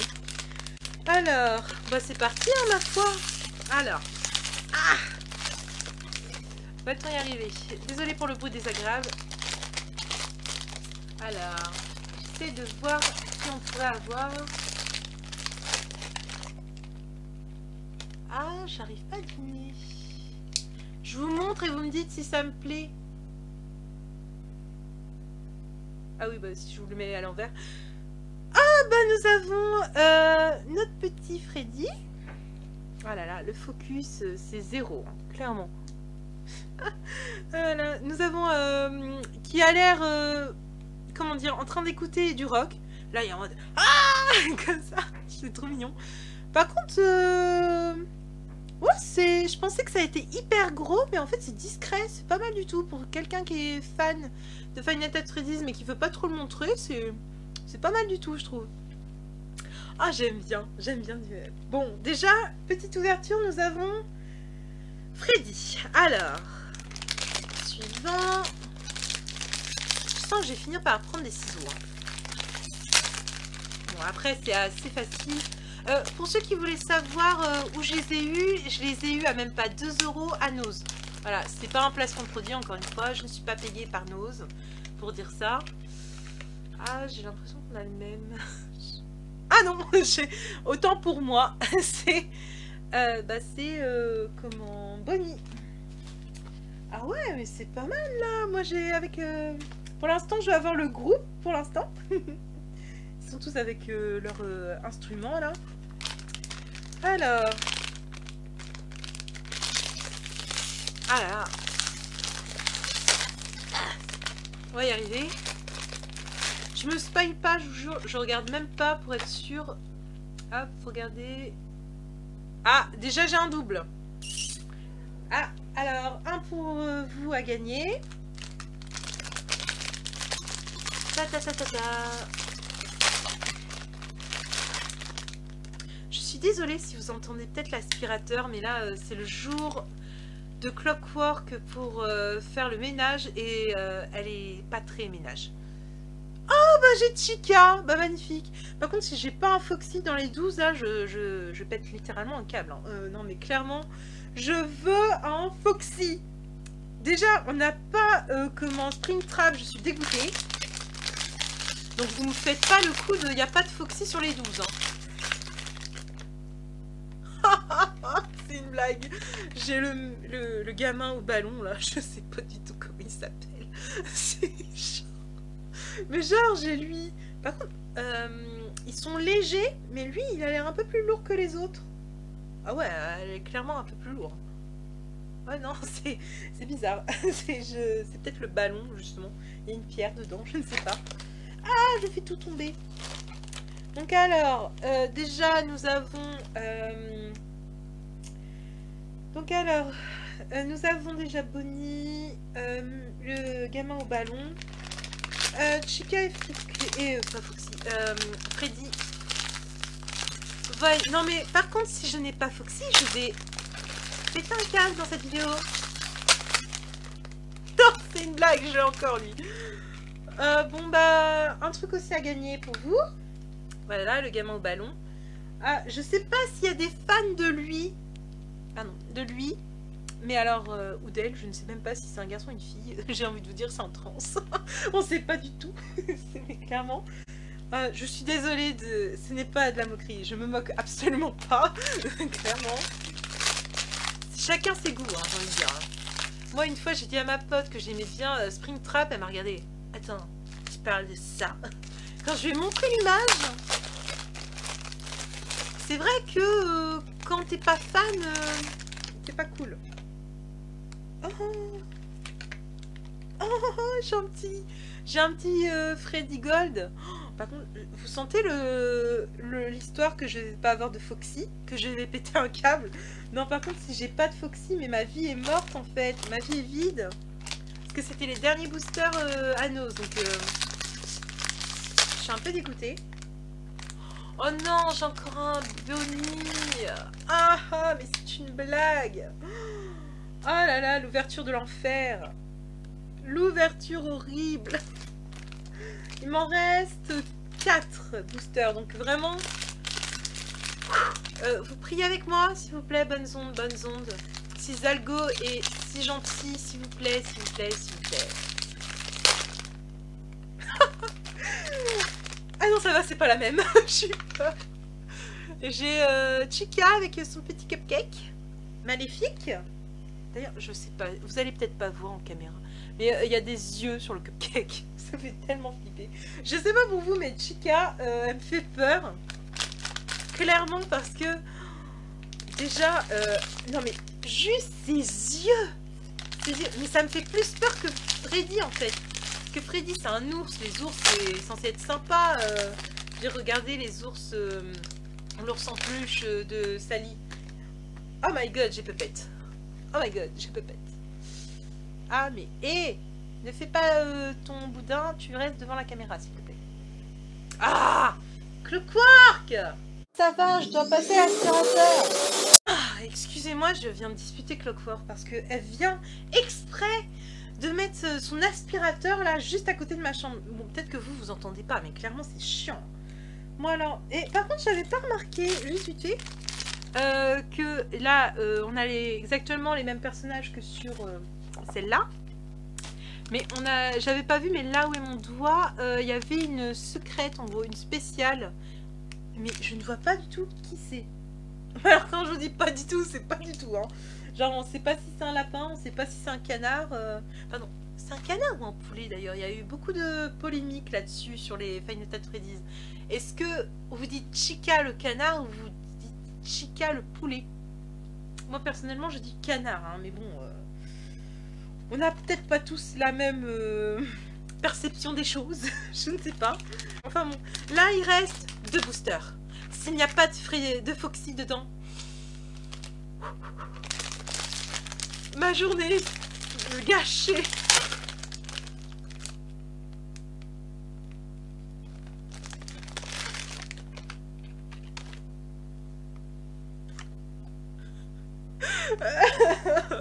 S1: Alors, bah c'est parti, hein, ma foi. Alors. Ah, va-t-on y arriver? Désolée pour le bruit désagréable. Alors, j'essaie de voir qui on pourrait avoir. Ah, j'arrive pas à deviner. Je vous montre et vous me dites si ça me plaît. Ah oui, bah si je vous le mets à l'envers. Ah, bah nous avons notre petit Freddy. Oh là là, le focus, c'est 0, hein, clairement. Voilà. Nous avons qui a l'air, comment dire, en train d'écouter du rock. Là, il est en mode ah, comme ça, c'est trop mignon. Par contre, ouais, je pensais que ça a été hyper gros, mais en fait, c'est discret, c'est pas mal du tout pour quelqu'un qui est fan de Five Nights at Freddy's, mais qui veut pas trop le montrer. C'est pas mal du tout, je trouve. Ah, j'aime bien. Bon, déjà, petite ouverture, nous avons Freddy. Alors, suivant. Je sens que je vais finir par prendre des ciseaux. Hein. Bon, après, c'est assez facile. Pour ceux qui voulaient savoir où je les ai eus à même pas 2 € à Nose. Voilà, c'est pas un placement de produit, encore une fois. Je ne suis pas payée par Nose pour dire ça. Ah, j'ai l'impression qu'on a le même. Ah non, autant pour moi. C'est comment, Bonnie. Ah ouais, mais c'est pas mal là. Moi j'ai avec pour l'instant je vais avoir le groupe pour l'instant. Ils sont tous avec leur instrument là. Alors. Ah là là. On va y arriver. Je me spoil pas, je vous jure, je regarde même pas pour être sûre. Hop, regardez. Ah, déjà j'ai un double. Ah, alors, un pour vous à gagner. ta ta ta ta ta. Je suis désolée si vous entendez peut-être l'aspirateur, mais là c'est le jour de Clockwork pour faire le ménage et elle est pas très ménage. Oh bah j'ai Chica, bah magnifique. Par contre si j'ai pas un Foxy dans les 12 là je pète littéralement un câble. Hein. Non mais clairement je veux un Foxy. Déjà on n'a pas comment Springtrap, je suis dégoûtée. Donc vous me faites pas le coup de il n'y a pas de Foxy sur les 12. Hein. C'est une blague. J'ai le gamin au ballon là, je sais pas du tout comment il s'appelle. C'est genre... Mais genre j'ai lui. Par contre, ils sont légers, mais lui il a l'air un peu plus lourd que les autres. Ah ouais, elle est clairement un peu plus lourde. Ouais non, c'est bizarre. C'est peut-être le ballon justement. Il y a une pierre dedans, je ne sais pas. Ah, je fais tout tomber. Donc alors, déjà nous avons... nous avons déjà Bonnie, le gamin au ballon, Chica et pas Foxy, Freddy. Ouais, non mais par contre si je n'ai pas Foxy, je vais péter un câble dans cette vidéo. Non, c'est une blague, j'ai encore lui. Bon bah, un truc aussi à gagner pour vous. Voilà, le gamin au ballon. Ah, je sais pas s'il y a des fans de lui. Ah non, de lui. Mais alors, ou d'elle, je ne sais même pas si c'est un garçon ou une fille. J'ai envie de vous dire c'est un trans. On sait pas du tout. Mais clairement. Je suis désolée, ce n'est pas de la moquerie. Je me moque absolument pas. Clairement. Chacun ses goûts, hein, j'ai envie de dire. Moi, une fois, j'ai dit à ma pote que j'aimais bien Springtrap. Elle m'a regardé. Attends, tu parles de ça? Quand je vais montrer l'image, c'est vrai que quand t'es pas fan, c'est pas cool. Oh, j'ai un petit Freddy Gold. Oh, par contre, vous sentez l'histoire que je vais pas avoir de Foxy, que je vais péter un câble. Non, par contre, si j'ai pas de Foxy, mais ma vie est morte en fait, ma vie est vide. Parce que c'était les derniers boosters Anos, donc je suis un peu dégoûtée. Oh non, j'ai encore un Bonnie. Ah, mais c'est une blague. Oh là là, l'ouverture de l'enfer. L'ouverture horrible. Il m'en reste 4 boosters, donc vraiment... vous priez avec moi, s'il vous plaît, bonnes ondes, bonnes ondes. Si Zalgo est si gentil, s'il vous plaît, s'il vous plaît, s'il vous plaît. Ah non, ça va, c'est pas la même. J'ai peur. J'ai Chica avec son petit cupcake. Maléfique. D'ailleurs, je sais pas, vous allez peut-être pas voir en caméra. Mais il y a des yeux sur le cupcake. Ça fait tellement flipper. Je sais pas pour vous, mais Chica, elle me fait peur. Clairement parce que... Déjà, non mais juste ses yeux. Mais ça me fait plus peur que Freddy en fait. Parce que Freddy c'est un ours, les ours c'est censé être sympa. J'ai regardé les ours, l'ours en peluche de Sally. Oh my god, j'ai pupette. Oh my god, j'ai pupette. Ah mais, hé, ne fais pas ton boudin, tu restes devant la caméra s'il te plaît. Ah, Clockwork. Ça va, je dois passer à l'aspirateur. Ah, excusez-moi, je viens de disputer Clockwork parce qu'elle vient exprès de mettre son aspirateur là juste à côté de ma chambre. Bon, peut-être que vous entendez pas, mais clairement c'est chiant. Moi alors, et par contre j'avais pas remarqué, juste vite fait, que là on a exactement les mêmes personnages que sur celle-là. Mais j'avais pas vu, mais là où est mon doigt, il y avait une secrète en gros, une spéciale. Mais je ne vois pas du tout qui c'est. Alors quand je vous dis pas du tout, c'est pas du tout. Hein. Genre on sait pas si c'est un lapin, on sait pas si c'est un canard. Pardon, c'est un canard ou un poulet d'ailleurs. Il y a eu beaucoup de polémiques là-dessus sur les Five Nights at Freddy's. Est-ce que vous dites Chica le canard ou vous dites Chica le poulet? Moi personnellement je dis canard, hein, mais bon... on n'a peut-être pas tous la même perception des choses. Je ne sais pas. Enfin bon, là il reste 2 boosters. S'il n'y a pas de Foxy dedans, ma journée est gâchée.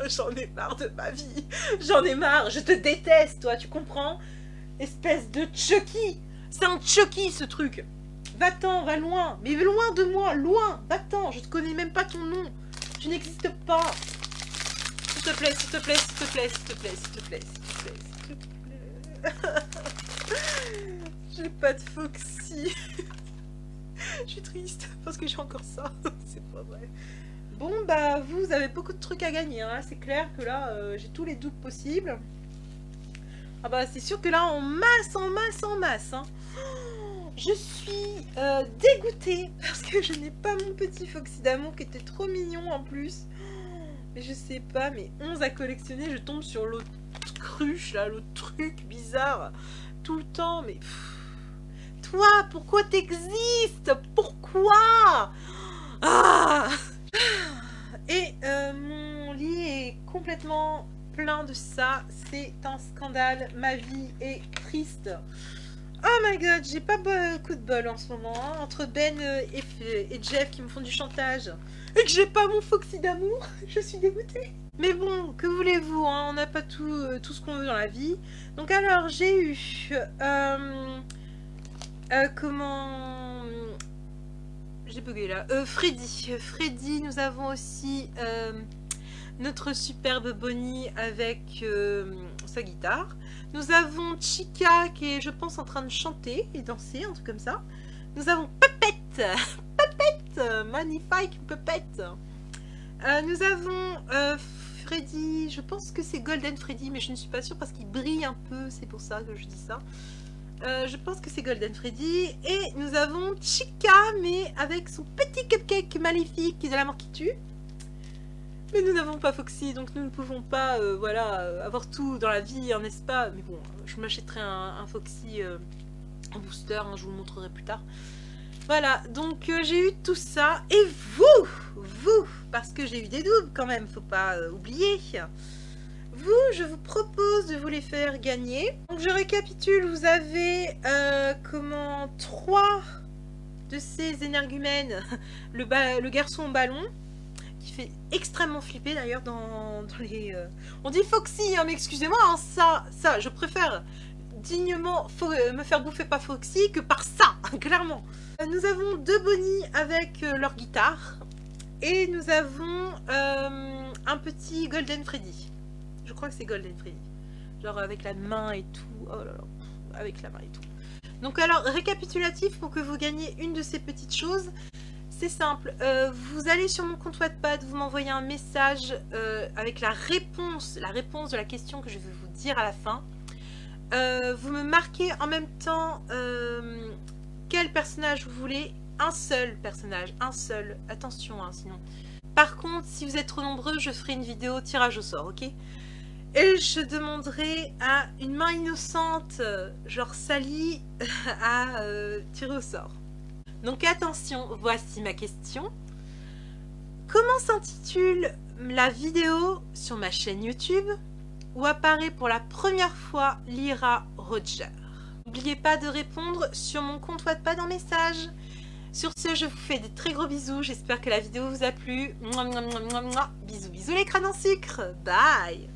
S1: J'en ai marre de ma vie. J'en ai marre. Je te déteste, toi, tu comprends? Espèce de Chucky. C'est un Chucky, ce truc. Va-t'en, va loin. Mais loin de moi, loin. Va-t'en, je te connais même pas ton nom. Tu n'existes pas. S'il te plaît, s'il te plaît, s'il te plaît, s'il te plaît, s'il te plaît, s'il te plaît, s'il te plaît. J'ai pas de Foxy. Je suis triste parce que j'ai encore ça. C'est pas vrai. Bon, bah, vous avez beaucoup de trucs à gagner. Hein. C'est clair que là, j'ai tous les doubles possibles. Ah bah, c'est sûr que là, en masse, en masse, en masse. Hein. Je suis dégoûtée parce que je n'ai pas mon petit Foxy d'amour qui était trop mignon en plus. Mais je sais pas, mais 11 à collectionner, je tombe sur l'autre cruche, là, l'autre truc bizarre. Tout le temps, mais... Toi, pourquoi t'existes? Pourquoi? Ah! Et mon lit est complètement plein de ça. C'est un scandale. Ma vie est triste. Oh my god, j'ai pas beaucoup de bol en ce moment. Hein, entre Ben et Jeff qui me font du chantage. Et que j'ai pas mon Foxy d'amour. Je suis dégoûtée. Mais bon, que voulez-vous, hein, on n'a pas tout ce qu'on veut dans la vie. Donc alors, j'ai eu... comment... J'ai bugué là. Freddy. Freddy, nous avons aussi notre superbe Bonnie avec sa guitare. Nous avons Chica qui est, je pense, en train de chanter et danser, un truc comme ça. Nous avons Puppet. Puppet. Magnifique Puppet. Nous avons Freddy. Je pense que c'est Golden Freddy, mais je ne suis pas sûre parce qu'il brille un peu. C'est pour ça que je dis ça. Je pense que c'est Golden Freddy. Et nous avons Chica, mais avec son petit cupcake maléfique de la mort qui tue. Mais nous n'avons pas Foxy, donc nous ne pouvons pas voilà, avoir tout dans la vie, n'est-ce pas? Mais bon, je m'achèterai un Foxy en booster, hein, je vous le montrerai plus tard. Voilà, donc j'ai eu tout ça. Et vous, parce que j'ai eu des doubles quand même, faut pas oublier. Vous, je vous propose de vous les faire gagner. Donc je récapitule, vous avez comment 3 de ces énergumènes, le garçon au ballon, qui fait extrêmement flipper d'ailleurs dans les... On dit Foxy, hein, mais excusez-moi, hein, ça, je préfère dignement me faire bouffer par Foxy que par ça, clairement. Nous avons 2 Bonnie avec leur guitare, et nous avons un petit Golden Freddy. Je crois que c'est Golden Freddy. Genre avec la main et tout. Oh là là, avec la main et tout. Donc alors, récapitulatif pour que vous gagniez une de ces petites choses. C'est simple, vous allez sur mon compte Wattpad, vous m'envoyez un message avec la réponse de la question que je vais vous dire à la fin. Vous me marquez en même temps quel personnage vous voulez. Un seul personnage, un seul. Attention, hein, sinon. Par contre, si vous êtes trop nombreux, je ferai une vidéo tirage au sort, ok? Et je demanderai à une main innocente, genre Sally, à tirer au sort. Donc attention, voici ma question. Comment s'intitule la vidéo sur ma chaîne YouTube où apparaît pour la première fois Lyra Roger? N'oubliez pas de répondre sur mon compte Wattpad en message. Sur ce, je vous fais des très gros bisous. J'espère que la vidéo vous a plu. Bisous, bisous les crânes en sucre. Bye!